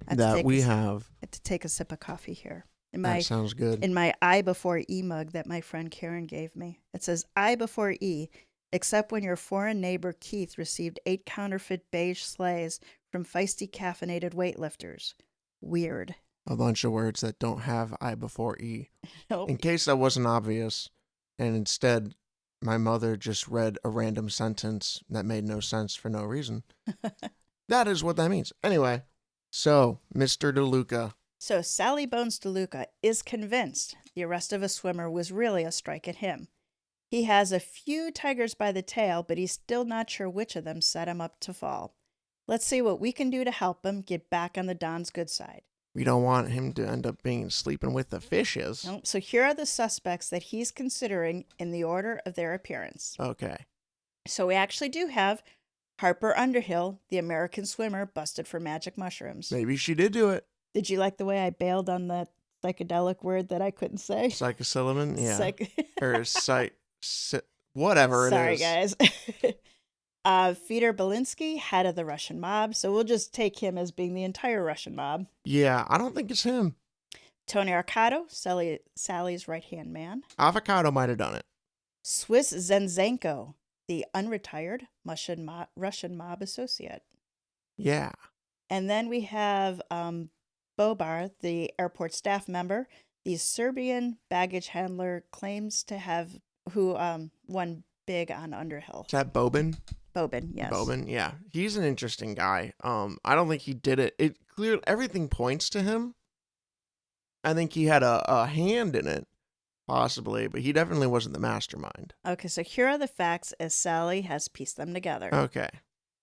I have to take a sip of coffee here. That sounds good. In my I before E mug that my friend Karen gave me. It says, I before E, except when your foreign neighbor Keith received 8 counterfeit beige sleighs from feisty caffeinated weightlifters. Weird. A bunch of words that don't have I before E. Nope. In case that wasn't obvious, and instead my mother just read a random sentence that made no sense for no reason. That is what that means. Anyway, so, Mr. DeLuca. So Sally Bones DeLuca is convinced the arrest of a swimmer was really a strike at him. He has a few tigers by the tail, but he's still not sure which of them set him up to fall. Let's see what we can do to help him get back on the Don's good side. We don't want him to end up sleeping with the fishes. Nope. So here are the suspects that he's considering in the order of their appearance. Okay. So we actually do have Harper Underhill, the American swimmer, busted for magic mushrooms. Maybe she did do it. Did you like the way I bailed on that psychedelic word that I couldn't say? Psychosilliman? Yeah. Whatever it is. Sorry, guys. Fedor Belinsky, head of the Russian mob. So we'll just take him as being the entire Russian mob. Yeah, I don't think it's him. Tony Arcado, Sally's right-hand man. Avocado might have done it. Swiss Zenzenko, the unretired Russian mob associate. Yeah. And then we have Bobar, the airport staff member. The Serbian baggage handler claims to have who won big on Underhill. Is that Bobin? Bobin, yes. Bobin, yeah. He's an interesting guy. I don't think he did it. It clearly, everything points to him. I think he had a hand in it, possibly, but he definitely wasn't the mastermind. Okay, so here are the facts as Sally has pieced them together. Okay.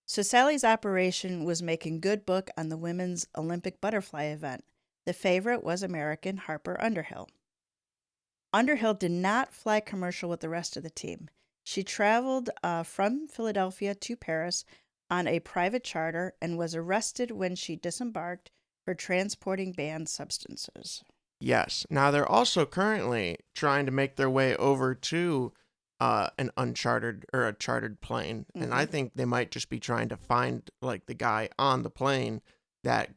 So Sally's operation was making good book on the women's Olympic butterfly event. The favorite was American Harper Underhill. Underhill did not fly commercial with the rest of the team. She traveled from Philadelphia to Paris on a private charter and was arrested when she disembarked for transporting banned substances. Yes. Now they're also currently trying to make their way over to an unchartered or a chartered plane, and I think they might just be trying to find like the guy on the plane that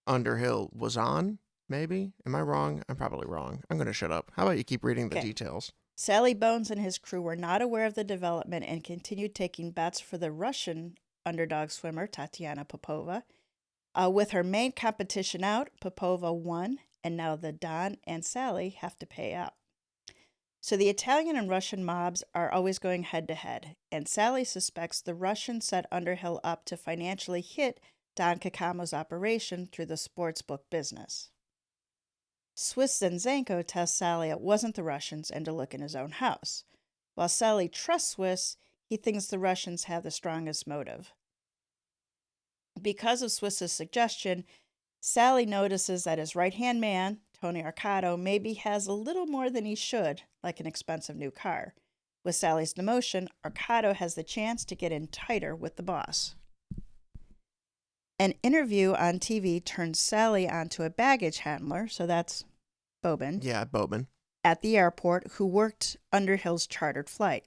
Underhill was on. Maybe. Am I wrong? I'm probably wrong. I'm going to shut up. How about you keep reading the details? Sally Bones and his crew were not aware of the development and continued taking bets for the Russian underdog swimmer, Tatiana Popova. With her main competition out, Popova won, and now the Don and Sally have to pay up. So the Italian and Russian mobs are always going head to head, and Sally suspects the Russians set Underhill up to financially hit Don Cacamo's operation through the sportsbook business. Swiss Zenzenko tells Sally it wasn't the Russians and to look in his own house. While Sally trusts Swiss, he thinks the Russians have the strongest motive. Because of Swiss's suggestion, Sally notices that his right-hand man, Tony Arcado, maybe has a little more than he should, like an expensive new car. With Sally's demotion, Arcado has the chance to get in tighter with the boss. An interview on TV turns Sally onto a baggage handler, so that's Bobin. Yeah, Bobin. At the airport, who worked Underhill's chartered flight.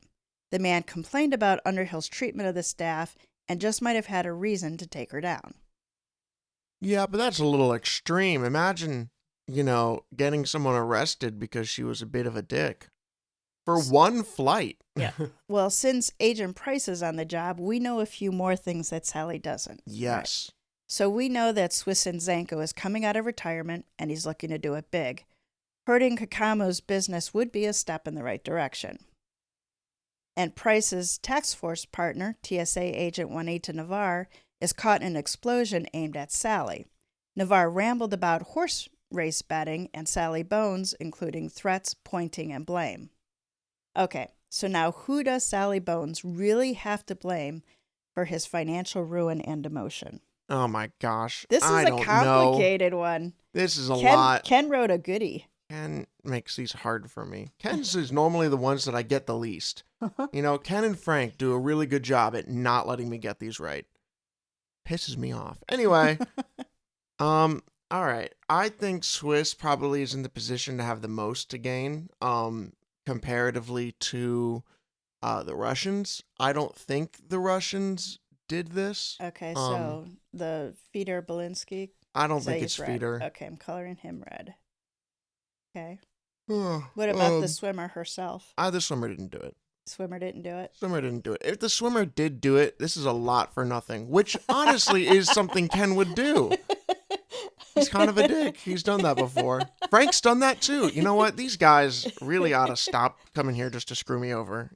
The man complained about Underhill's treatment of the staff and just might have had a reason to take her down. Yeah, but that's a little extreme. Imagine, getting someone arrested because she was a bit of a dick. For one flight. Yeah. Well, since Agent Price is on the job, we know a few more things that Sally doesn't. Yes. Right? So we know that Swiss Zenzenko is coming out of retirement and he's looking to do it big. Hurting Cacamo's business would be a step in the right direction. And Price's task force partner, TSA agent Juanita Navarre, is caught in an explosion aimed at Sally. Navarre rambled about horse race betting and Sally Bones, including threats, pointing, and blame. Okay, so now who does Sally Bones really have to blame for his financial ruin and demotion? Oh my gosh. This is a complicated one. This is a lot. Ken wrote a goodie. Ken makes these hard for me. Ken's is normally the ones that I get the least. Ken and Frank do a really good job at not letting me get these right. Pisses me off. Anyway, all right. I think Swiss probably is in the position to have the most to gain, comparatively to the Russians. I don't think the Russians did this. Okay, so the Fedor Belinsky. I don't think it's Fedor. Okay, I'm coloring him red. Okay. What about the swimmer herself? The swimmer didn't do it. Swimmer didn't do it? Swimmer didn't do it. If the swimmer did do it, this is a lot for nothing, which honestly is something Ken would do. He's kind of a dick. He's done that before. Frank's done that too. You know what? These guys really ought to stop coming here just to screw me over,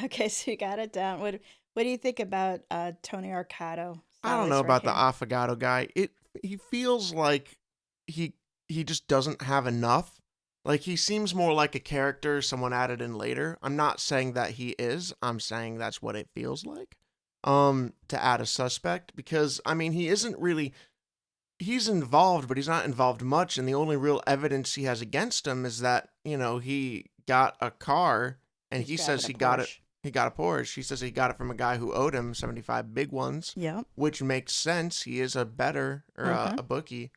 Okay, so you got it down. What do you think about Tony Arcado? I don't know about the affogato guy. He feels like he just doesn't have enough. Like, he seems more like a character someone added in later. I'm not saying that he is. I'm saying that's what it feels like. To add a suspect. Because, he isn't really... He's involved, but he's not involved much. And the only real evidence he has against him is that, he got a car. And he says he got it. He got a Porsche. He says he got it from a guy who owed him 75 big ones. Yeah. Which makes sense. He is a bettor or a bookie.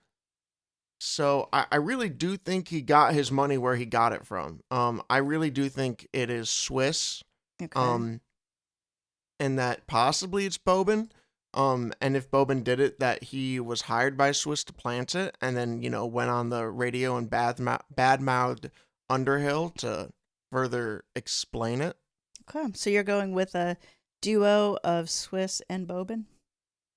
So I really do think he got his money where he got it from. I really do think it is Swiss. Okay. And that possibly it's Bobin. And if Bobin did it, that he was hired by Swiss to plant it, and then went on the radio and badmouthed Underhill to further explain it. Okay. So you're going with a duo of Swiss and Bourbon?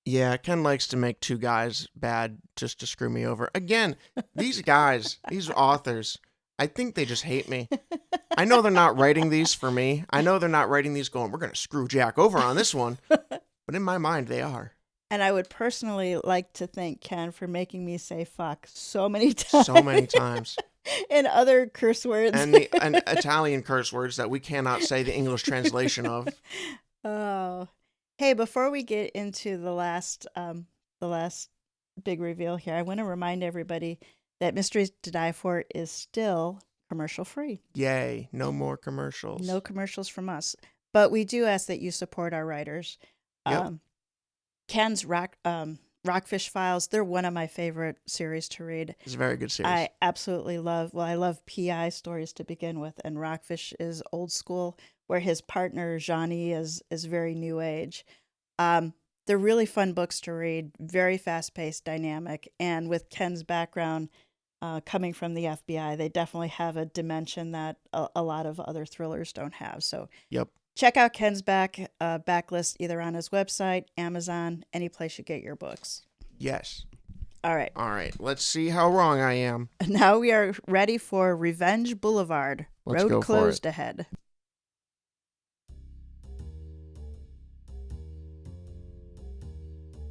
Yeah, Ken likes to make two guys bad just to screw me over. Again, these guys, these authors, I think they just hate me. I know they're not writing these for me. I know they're not writing these going, we're going to screw Jack over on this one. But in my mind, they are. And I would personally like to thank Ken for making me say fuck so many times. So many times. And other curse words. And Italian curse words that we cannot say the English translation of. Oh. Hey, before we get into the last big reveal here, I want to remind everybody that Mysteries to Die For is still commercial free. Yay. No more commercials. No commercials from us. But we do ask that you support our writers. Yep. Ken's Rockfish Files, they're one of my favorite series to read. It's a very good series. I absolutely love PI stories to begin with, and Rockfish is old school, where his partner, Johnny, is very new age. They're really fun books to read, very fast-paced, dynamic, and with Ken's background coming from the FBI, they definitely have a dimension that a lot of other thrillers don't have. So Yep. Check out Ken's backlist either on his website, Amazon, any place you get your books. Yes. All right. Let's see how wrong I am. Now we are ready for Revenge Boulevard. Let's Road go closed for it. ahead.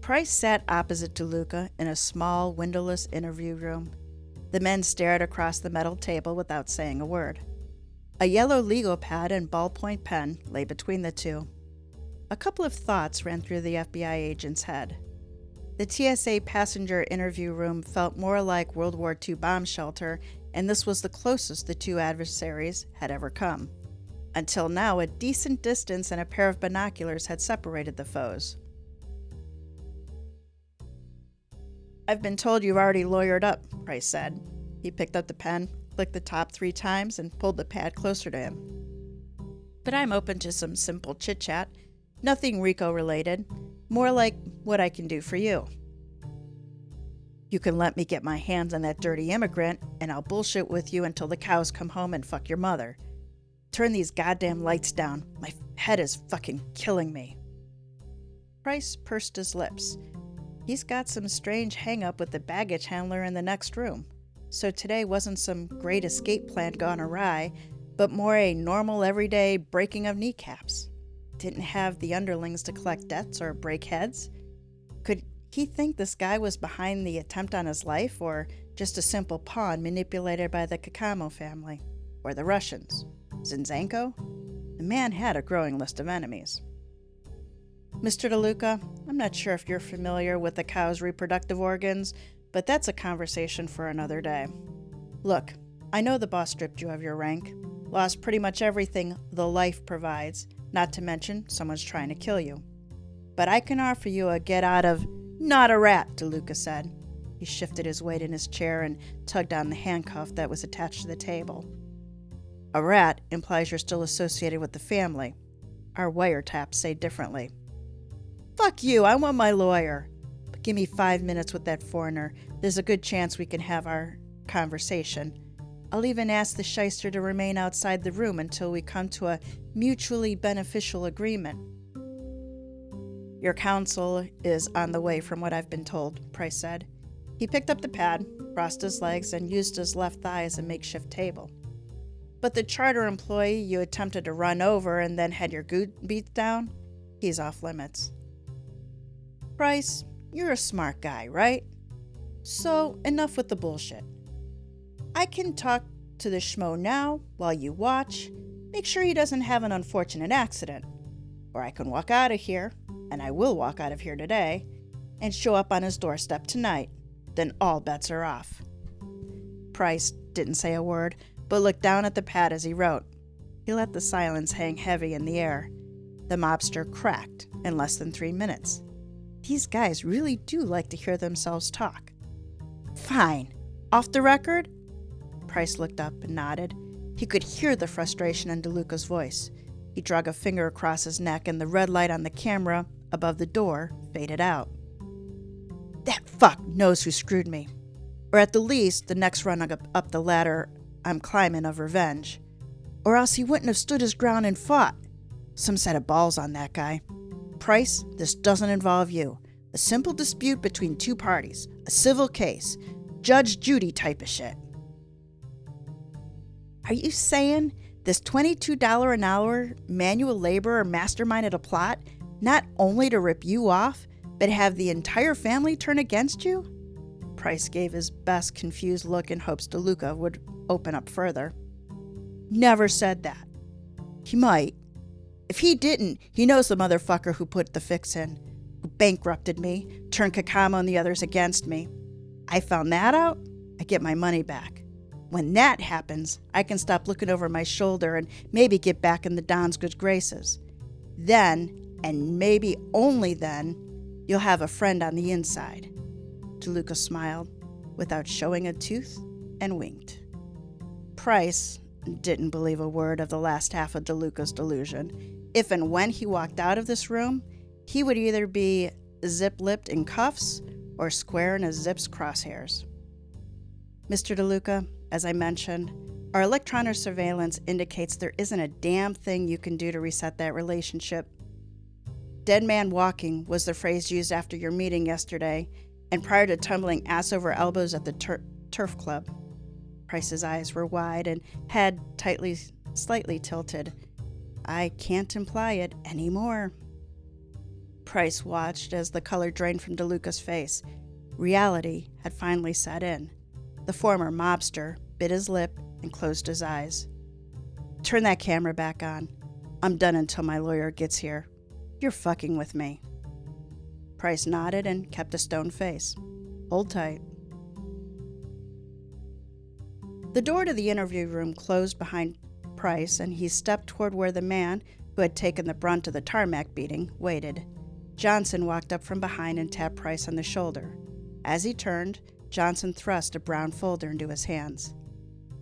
Price sat opposite DeLuca in a small, windowless interview room. The men stared across the metal table without saying a word. A yellow legal pad and ballpoint pen lay between the two. A couple of thoughts ran through the FBI agent's head. The TSA passenger interview room felt more like World War II bomb shelter, and this was the closest the two adversaries had ever come. Until now, a decent distance and a pair of binoculars had separated the foes. "I've been told you've already lawyered up," Price said. He picked up the pen, clicked the top 3 times, and pulled the pad closer to him. "But I'm open to some simple chit-chat. Nothing RICO-related. More like what I can do for you. You can let me get my hands on that dirty immigrant, and I'll bullshit with you until the cows come home and fuck your mother. Turn these goddamn lights down. My head is fucking killing me." Price pursed his lips. He's got some strange hang-up with the baggage handler in the next room. So today wasn't some great escape plan gone awry, but more a normal everyday breaking of kneecaps. Didn't have the underlings to collect debts or break heads. Could he think this guy was behind the attempt on his life, or just a simple pawn manipulated by the Kakamo family? Or the Russians? Zinzenko? The man had a growing list of enemies. "Mr. DeLuca, I'm not sure if you're familiar with the cow's reproductive organs, but that's a conversation for another day. Look, I know the boss stripped you of your rank, lost pretty much everything the life provides, not to mention someone's trying to kill you. But I can offer you a get out of—" "Not a rat," DeLuca said. He shifted his weight in his chair and tugged on the handcuff that was attached to the table. "A rat implies you're still associated with the family. Our wiretaps say differently." "Fuck you, I want my lawyer. But give me 5 minutes with that foreigner. There's a good chance we can have our conversation. I'll even ask the shyster to remain outside the room until we come to a mutually beneficial agreement." "Your counsel is on the way from what I've been told," Price said. He picked up the pad, crossed his legs, and used his left thigh as a makeshift table. "But the charter employee you attempted to run over and then had your goot beat down? He's off limits." "Price, you're a smart guy, right? So, enough with the bullshit. I can talk to the schmo now while you watch, make sure he doesn't have an unfortunate accident. Or I can walk out of here, and I will walk out of here today, and show up on his doorstep tonight. Then all bets are off." Price didn't say a word, but looked down at the pad as he wrote. He let the silence hang heavy in the air. The mobster cracked in less than 3 minutes. These guys really do like to hear themselves talk. "Fine. Off the record?" Price looked up and nodded. He could hear the frustration in DeLuca's voice. He dragged a finger across his neck, and the red light on the camera above the door faded out. "That fuck knows who screwed me. Or at the least, the next run up the ladder I'm climbing of revenge. Or else he wouldn't have stood his ground and fought. Some set of balls on that guy. Price, this doesn't involve you. A simple dispute between two parties. A civil case. Judge Judy type of shit. Are you saying this $22 an hour manual laborer masterminded a plot not only to rip you off, but have the entire family turn against you? Price gave his best confused look in hopes DeLuca would open up further. Never said that. He might. If he didn't, he knows the motherfucker who put the fix in, who bankrupted me, turned Kakama and the others against me. I found that out, I get my money back. When that happens, I can stop looking over my shoulder and maybe get back in the Don's good graces. Then, and maybe only then, you'll have a friend on the inside. DeLuca smiled without showing a tooth and winked. Price didn't believe a word of the last half of DeLuca's delusion. If and when he walked out of this room, he would either be zip-lipped in cuffs or square in a zip's crosshairs. Mr. DeLuca, as I mentioned, our electronic surveillance indicates there isn't a damn thing you can do to reset that relationship. Dead man walking was the phrase used after your meeting yesterday and prior to tumbling ass over elbows at the turf club. Price's eyes were wide and head slightly tilted. I can't imply it anymore. Price watched as the color drained from DeLuca's face. Reality had finally set in. The former mobster bit his lip and closed his eyes. Turn that camera back on. I'm done until my lawyer gets here. You're fucking with me. Price nodded and kept a stone face. Hold tight. The door to the interview room closed behind Price, and he stepped toward where the man, who had taken the brunt of the tarmac beating, waited. Johnson walked up from behind and tapped Price on the shoulder. As he turned, Johnson thrust a brown folder into his hands.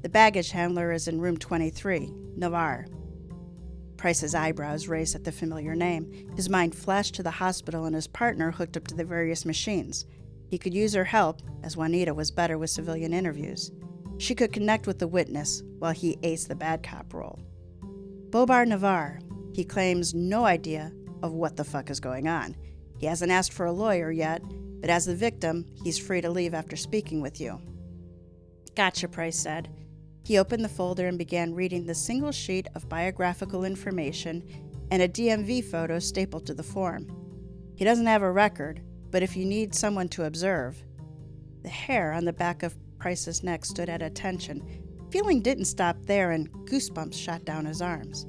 The baggage handler is in room 23, Navarre. Price's eyebrows raised at the familiar name. His mind flashed to the hospital and his partner hooked up to the various machines. He could use her help, as Juanita was better with civilian interviews. She could connect with the witness while he aced the bad cop role. Bobar Navarre, he claims no idea of what the fuck is going on. He hasn't asked for a lawyer yet, but as the victim, he's free to leave after speaking with you. Gotcha, Price said. He opened the folder and began reading the single sheet of biographical information and a DMV photo stapled to the form. He doesn't have a record, but if you need someone to observe. The hair on the back of Price's neck stood at attention. Feeling didn't stop there, and goosebumps shot down his arms.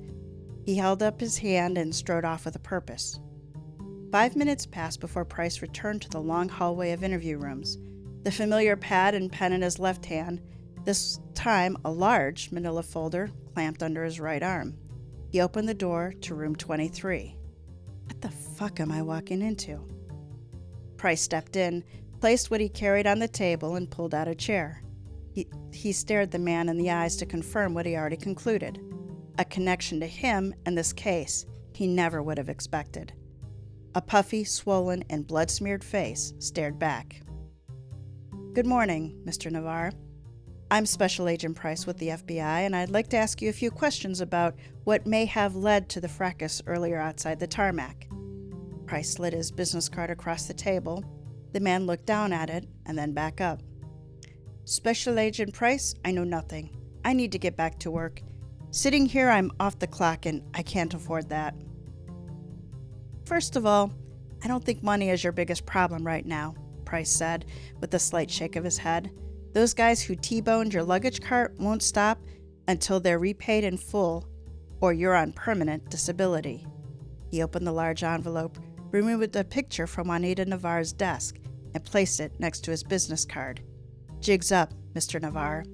He held up his hand and strode off with a purpose. 5 minutes passed before Price returned to the long hallway of interview rooms, the familiar pad and pen in his left hand, this time a large manila folder clamped under his right arm. He opened the door to room 23. What the fuck am I walking into? Price stepped in, placed what he carried on the table, and pulled out a chair. He stared the man in the eyes to confirm what he already concluded. A connection to him and this case he never would have expected. A puffy, swollen, and blood-smeared face stared back. Good morning, Mr. Navarre. I'm Special Agent Price with the FBI, and I'd like to ask you a few questions about what may have led to the fracas earlier outside the tarmac. Price slid his business card across the table. The man looked down at it and then back up. Special Agent Price, I know nothing. I need to get back to work. Sitting here, I'm off the clock, and I can't afford that. First of all, I don't think money is your biggest problem right now, Price said, with a slight shake of his head. Those guys who T-boned your luggage cart won't stop until they're repaid in full, or you're on permanent disability. He opened the large envelope, removed a picture from Juanita Navarre's desk, and placed it next to his business card. Jigs up, Mr. Navarre.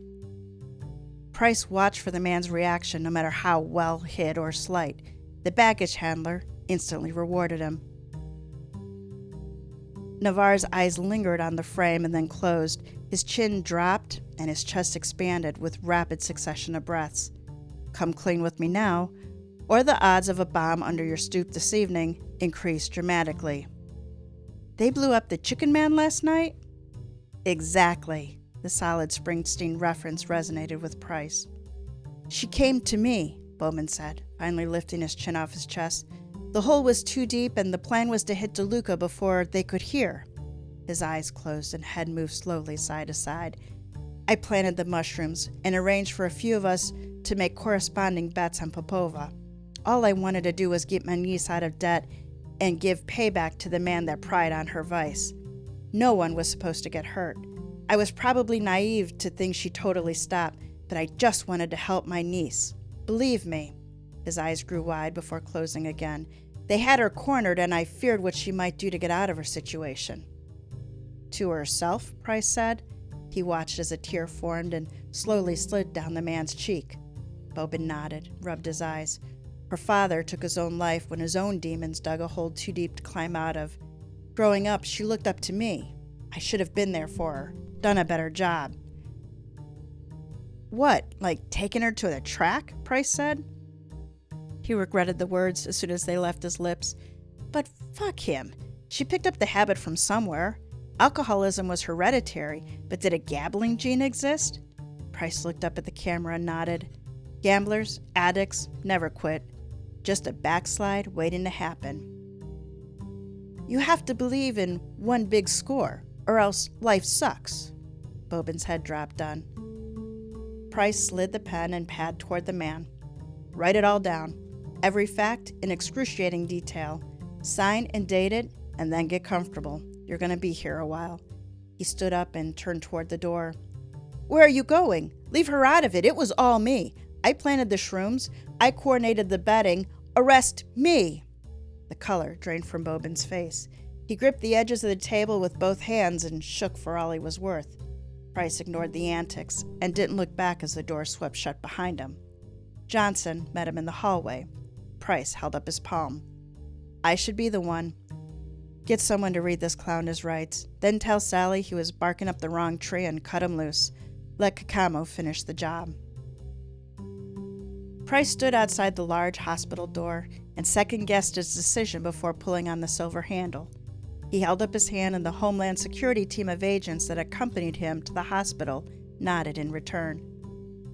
Price watched for the man's reaction, no matter how well hid or slight. The baggage handler instantly rewarded him. Navarre's eyes lingered on the frame and then closed. His chin dropped and his chest expanded with rapid succession of breaths. Come clean with me now, or the odds of a bomb under your stoop this evening increase dramatically. They blew up the Chicken Man last night? Exactly. The solid Springsteen reference resonated with Price. She came to me. Bowman said, finally lifting his chin off his chest. The hole was too deep and the plan was to hit DeLuca before they could hear. His eyes closed and head moved slowly side to side. I planted the mushrooms and arranged for a few of us to make corresponding bets on Popova. All I wanted to do was get my niece out of debt and give payback to the man that pried on her vice. No one was supposed to get hurt. I was probably naive to think she'd totally stop, but I just wanted to help my niece. Believe me. His eyes grew wide before closing again. They had her cornered, and I feared what she might do to get out of her situation. To herself, Price said. He watched as a tear formed and slowly slid down the man's cheek. Bowman nodded, rubbed his eyes. Her father took his own life when his own demons dug a hole too deep to climb out of. Growing up, she looked up to me. I should have been there for her, done a better job. What, like taking her to the track? Price said. He regretted the words as soon as they left his lips. But fuck him. She picked up the habit from somewhere. Alcoholism was hereditary, but did a gambling gene exist? Price looked up at the camera and nodded. Gamblers, addicts, never quit. Just a backslide waiting to happen. You have to believe in one big score, or else life sucks. Bowman's head dropped on. Price slid the pen and pad toward the man. Write it all down. Every fact in excruciating detail. Sign and date it, and then get comfortable. You're going to be here a while. He stood up and turned toward the door. Where are you going? Leave her out of it. It was all me. I planted the shrooms. I coordinated the betting. Arrest me. The color drained from Bowman's face. He gripped the edges of the table with both hands and shook for all he was worth. Price ignored the antics and didn't look back as the door swept shut behind him. Johnson met him in the hallway. Price held up his palm. I should be the one. Get someone to read this clown his rights. Then tell Sally he was barking up the wrong tree and cut him loose. Let Kakamo finish the job. Price stood outside the large hospital door and second-guessed his decision before pulling on the silver handle. He held up his hand and the Homeland Security team of agents that accompanied him to the hospital nodded in return.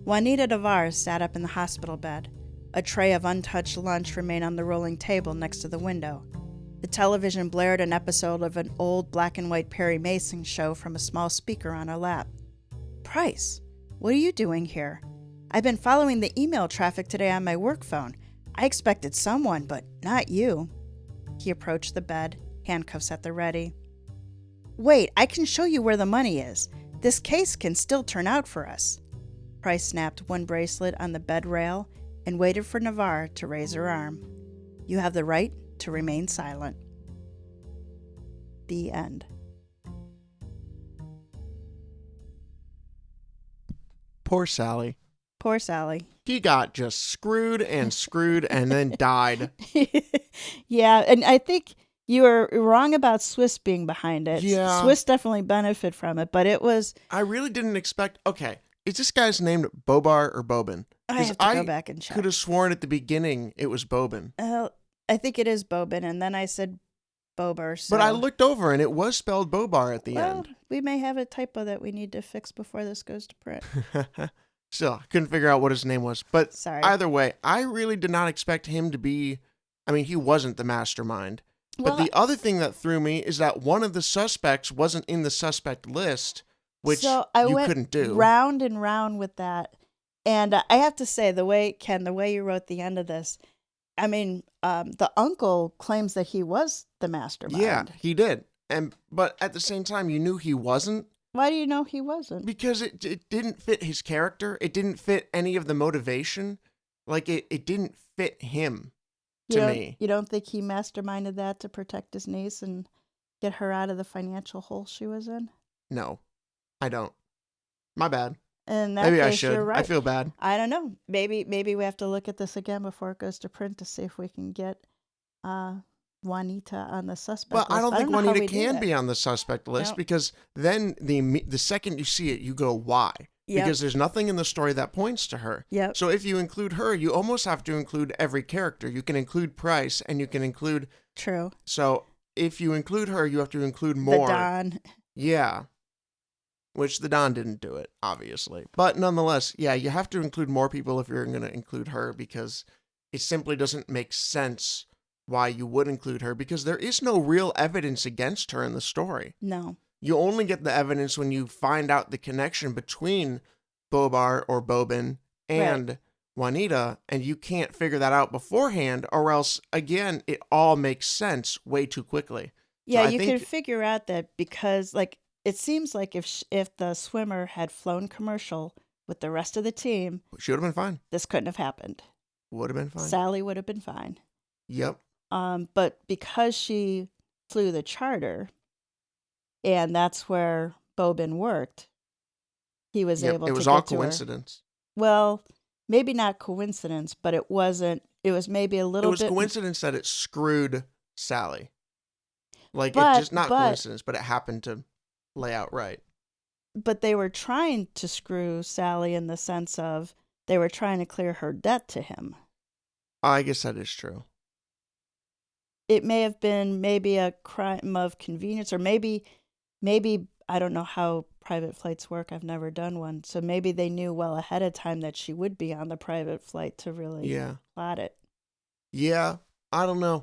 Juanita Navarre sat up in the hospital bed. A tray of untouched lunch remained on the rolling table next to the window. The television blared an episode of an old black-and-white Perry Mason show from a small speaker on her lap. Price, what are you doing here? I've been following the email traffic today on my work phone. I expected someone, but not you. He approached the bed, handcuffs at the ready. Wait, I can show you where the money is. This case can still turn out for us. Price snapped one bracelet on the bed rail and waited for Navarre to raise her arm. You have the right to remain silent. The end. Poor Sally. Poor Sally. He got just screwed and then died. Yeah, and I think you were wrong about Swiss being behind it. Yeah. Swiss definitely benefit from it, but it was... I really didn't expect... Okay, is this guy's named Bobar or Bobin? I have to go back and check. I could have sworn at the beginning it was Bobin. I think it is Bobin, and then I said Bober. So. But I looked over, and it was spelled Bobar at the end. We may have a typo that we need to fix before this goes to print. Still, I couldn't figure out what his name was. But Sorry. Either way, I really did not expect him to be... I mean, he wasn't the mastermind. But the other thing that threw me is that one of the suspects wasn't in the suspect list, which so I you went couldn't do. Round and round with that. And I have to say, the way you wrote the end of this, I mean, the uncle claims that he was the mastermind. Yeah, he did. But at the same time, you knew he wasn't. Why do you know he wasn't? Because it didn't fit his character. It didn't fit any of the motivation. Like, it didn't fit him to me. You don't think he masterminded that to protect his niece and get her out of the financial hole she was in? No, I don't. My bad. In that Maybe case, I should. You're right. I feel bad. I don't know. Maybe we have to look at this again before it goes to print to see if we can get Juanita on the suspect list. Well, I don't think Juanita can be be on the suspect list because then the second you see it, you go, why? Yep. Because there's nothing in the story that points to her. Yep. So if you include her, you almost have to include every character. You can include Price and you can include... True. So if you include her, you have to include more. The Don. Yeah. which the Don didn't do it, obviously. But nonetheless, yeah, you have to include more people if you're going to include her, because it simply doesn't make sense why you would include her, because there is no real evidence against her in the story. No. You only get the evidence when you find out the connection between Bobar or Bobin and Juanita, and you can't figure that out beforehand, or else, again, it all makes sense way too quickly. Yeah, you can figure out that because, like, it seems like if the swimmer had flown commercial with the rest of the team, she would have been fine. This couldn't have happened. Would have been fine. Sally would have been fine. Yep. But because she flew the charter, and that's where Bobin worked, he was able to get to her. It was all coincidence. Well, maybe not coincidence, but it wasn't. It was maybe a little bit. It was coincidence that it screwed Sally. Like, it's just not coincidence, but it happened to lay out right. But they were trying to screw Sally in the sense of they were trying to clear her debt to him. I guess that is true. It may have been maybe a crime of convenience, or maybe I don't know how private flights work. I've never done one. So maybe they knew well ahead of time that she would be on the private flight to really plot it. Yeah, I don't know.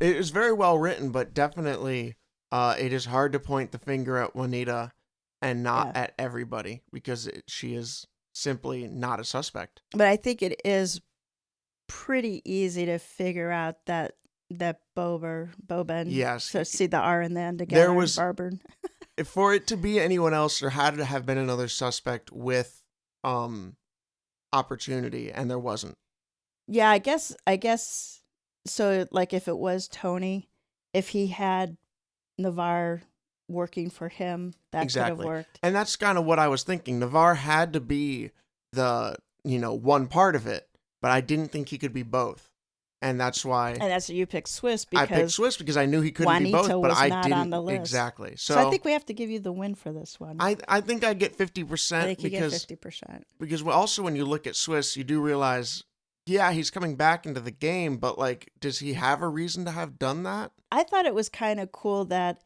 It is very well written, but definitely it is hard to point the finger at Juanita and not at everybody, because she is simply not a suspect. But I think it is pretty easy to figure out that Bobin. Yes. So see the R in the end again. There was Barbern. For it to be anyone else, there had to have been another suspect with opportunity, and there wasn't. Yeah, I guess. So, like, if it was Tony, if he had Navarre working for him, that could have worked. And that's kind of what I was thinking. Navarre had to be the, one part of it, but I didn't think he could be both. And that's why. And that's why you picked Swiss, because I picked Swiss because I knew he couldn't be both, but I didn't. On the list. Exactly. So I think we have to give you the win for this one. I think I get 50%. I think you get 50%. Because also when you look at Swiss, you do realize, yeah, he's coming back into the game, but, like, does he have a reason to have done that? I thought it was kind of cool that,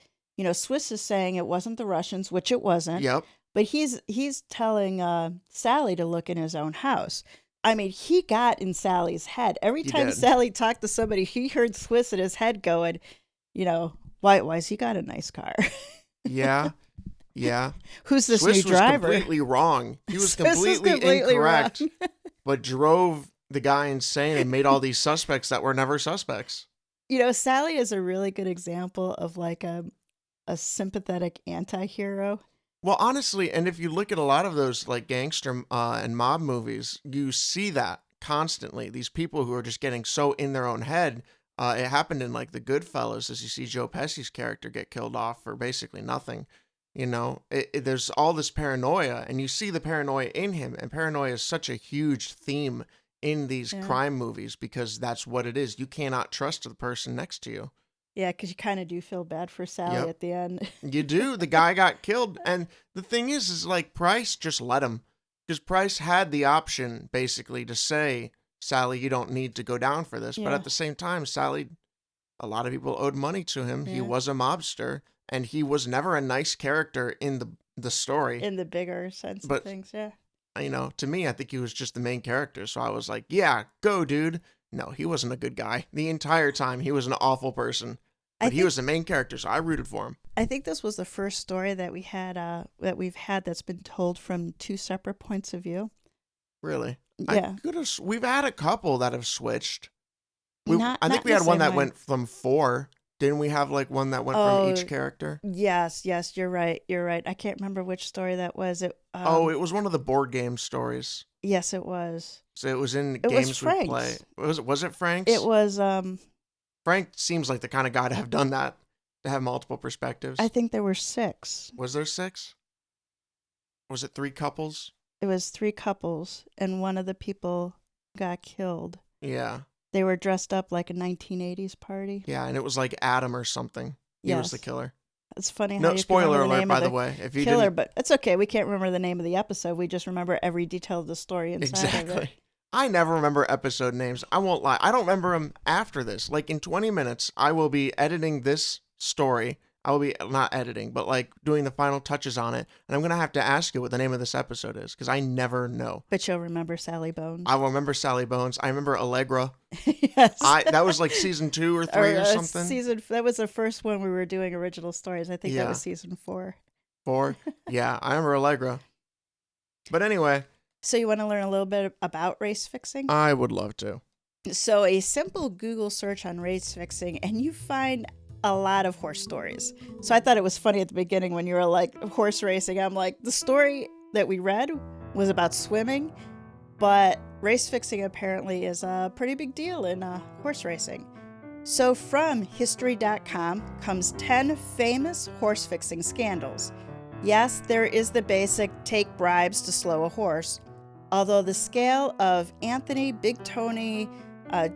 Swiss is saying it wasn't the Russians, which it wasn't. Yep. But he's telling Sally to look in his own house. I mean, he got in Sally's head. Every time Sally talked to somebody, he heard Swiss in his head going, why's he got a nice car? Yeah. Yeah. Who's this Swiss new driver? Was completely wrong. He was completely incorrect, but drove the guy insane and made all these suspects that were never suspects. Sally is a really good example of, like, a sympathetic anti-hero. Well, honestly, and if you look at a lot of those, like, gangster and mob movies, you see that constantly. These people who are just getting so in their own head. It happened in, like, The Goodfellas, as you see Joe Pesci's character get killed off for basically nothing. There's all this paranoia, and you see the paranoia in him, and paranoia is such a huge theme in these crime movies, because that's what it is. You cannot trust the person next to you. Yeah, because you kind of do feel bad for Sally at the end. You do. The guy got killed. And the thing is like, Price just let him. Because Price had the option, basically, to say, Sally, you don't need to go down for this. Yeah. But at the same time, Sally, a lot of people owed money to him. Yeah. He was a mobster. And he was never a nice character in the story. In the bigger sense of things, yeah. To me, I think he was just the main character. So I was like, yeah, go, dude. No, he wasn't a good guy. The entire time, he was an awful person. But he was the main character, so I rooted for him. I think this was the first story that we've had that's been told from two separate points of view. Really? Yeah. We've had a couple that have switched. I think we had one that went from 4. Didn't we have, like, one that went from each character? Yes, you're right. I can't remember which story that was. It was one of the board game stories. Yes, it was. So it was in games we play. Was it Frank's? It was. Frank seems like the kind of guy to have done that, to have multiple perspectives. I think there were 6. Was there 6? Was it 3 couples? It was 3 couples, and one of the people got killed. Yeah. They were dressed up like a 1980s party. Yeah, and it was like Adam or something. He was the killer. It's funny how no spoiler alert, by the way. If you killer, but it's okay. We can't remember the name of the episode. We just remember every detail of the story inside of it. I never remember episode names. I won't lie. I don't remember them after this. Like, in 20 minutes, I will be editing this story. I will be not editing, but like doing the final touches on it. And I'm going to have to ask you what the name of this episode is because I never know. But you'll remember Sally Bones. I will remember Sally Bones. I remember Allegra. Yes. That was like season 2 or 3 or something. That was the first one we were doing original stories. I think that was season 4. 4? Yeah, I remember Allegra. But anyway. So you want to learn a little bit about race fixing? I would love to. So a simple Google search on race fixing and you find a lot of horse stories. So I thought it was funny at the beginning when you were like horse racing. I'm like, the story that we read was about swimming, but race fixing apparently is a pretty big deal in horse racing. So from history.com comes 10 famous horse fixing scandals. Yes, there is the basic take bribes to slow a horse, although the scale of Anthony Big Tony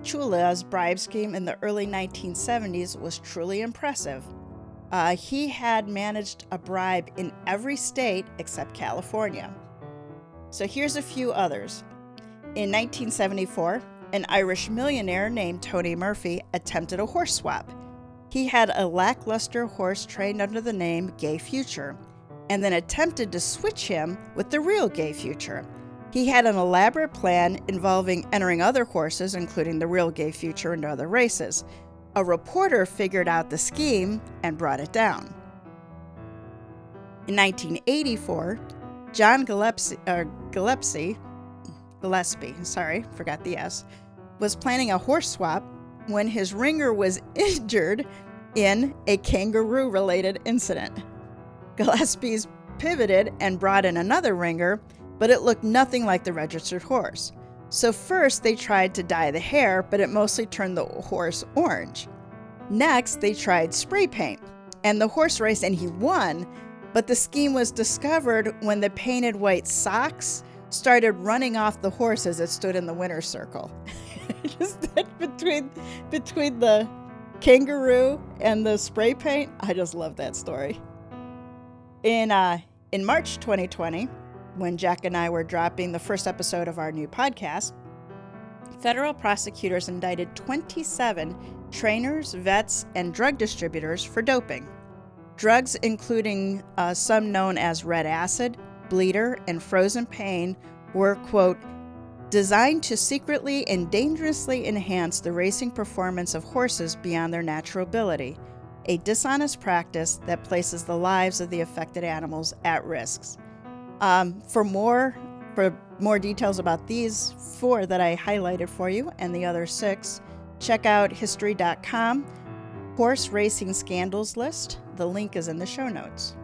Chula's bribe scheme in the early 1970s was truly impressive. He had managed a bribe in every state except California. So here's a few others. In 1974, an Irish millionaire named Tony Murphy attempted a horse swap. He had a lackluster horse trained under the name Gay Future, and then attempted to switch him with the real Gay Future. He had an elaborate plan involving entering other horses, including the real Gay Future, into other races. A reporter figured out the scheme and brought it down. In 1984, John Gillespie, forgot the S, was planning a horse swap when his ringer was injured in a kangaroo-related incident. Gillespie's pivoted and brought in another ringer, but it looked nothing like the registered horse. So first they tried to dye the hair, but it mostly turned the horse orange. Next, they tried spray paint, and the horse raced and he won, but the scheme was discovered when the painted white socks started running off the horse as it stood in the winner's circle. Just between the kangaroo and the spray paint, I just love that story. In March 2020, when Jack and I were dropping the first episode of our new podcast, federal prosecutors indicted 27 trainers, vets, and drug distributors for doping. Drugs, including some known as red acid, bleeder, and frozen pain, were, quote, designed to secretly and dangerously enhance the racing performance of horses beyond their natural ability, a dishonest practice that places the lives of the affected animals at risk. For more details about these 4 that I highlighted for you and the other 6, check out history.com, Horse Racing Scandals List. The link is in the show notes.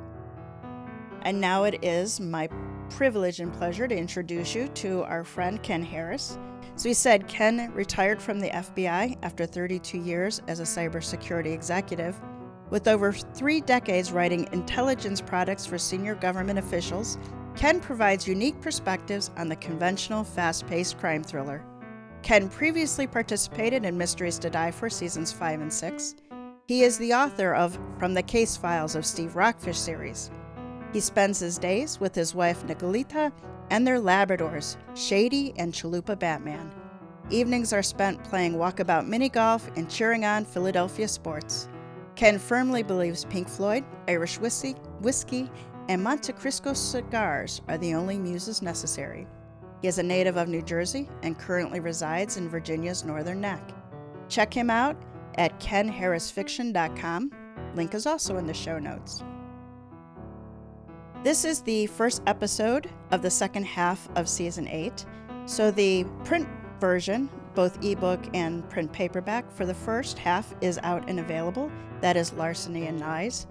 And now it is my privilege and pleasure to introduce you to our friend Ken Harris. So he said Ken retired from the FBI after 32 years as a cybersecurity executive. With over 3 decades writing intelligence products for senior government officials, Ken provides unique perspectives on the conventional, fast-paced crime thriller. Ken previously participated in Mysteries to Die For Seasons 5 and 6. He is the author of From the Case Files of Steve Rockfish series. He spends his days with his wife Nicolita and their Labradors, Shady and Chalupa Batman. Evenings are spent playing walkabout mini-golf and cheering on Philadelphia sports. Ken firmly believes Pink Floyd, Irish whiskey, and Monte Cristo cigars are the only muses necessary. He is a native of New Jersey and currently resides in Virginia's Northern Neck. Check him out at kenharrisfiction.com. Link is also in the show notes. This is the first episode of the second half of Season 8. So the print version, both ebook and print paperback, for the first half is out and available. That is Larceny and Lies.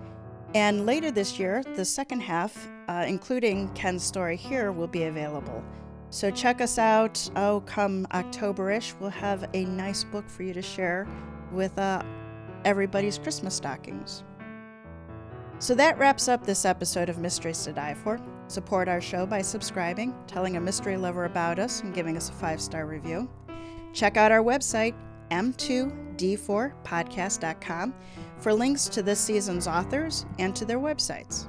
And later this year, the second half, including Ken's story here, will be available. So check us out. Come October-ish, we'll have a nice book for you to share with everybody's Christmas stockings. So that wraps up this episode of Mysteries to Die For. Support our show by subscribing, telling a mystery lover about us, and giving us a 5-star review. Check out our website, m2d4podcast.com, for links to this season's authors and to their websites.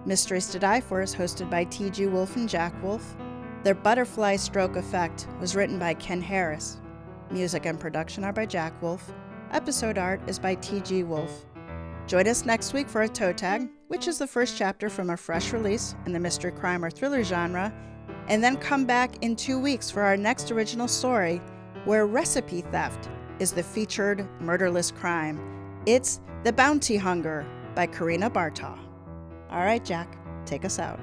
Mysteries to Die For is hosted by TG Wolff and Jack Wolff. Their Butterfly Stroke Effect was written by Ken Harris. Music and production are by Jack Wolff. Episode art is by TG Wolff. Join us next week for a toe tag, which is the first chapter from a fresh release in the mystery, crime, or thriller genre, and then come back in 2 weeks for our next original story, where recipe theft is the featured murderless crime. It's The Bounty Hunger by Karina Bartaw. All right, Jack, take us out.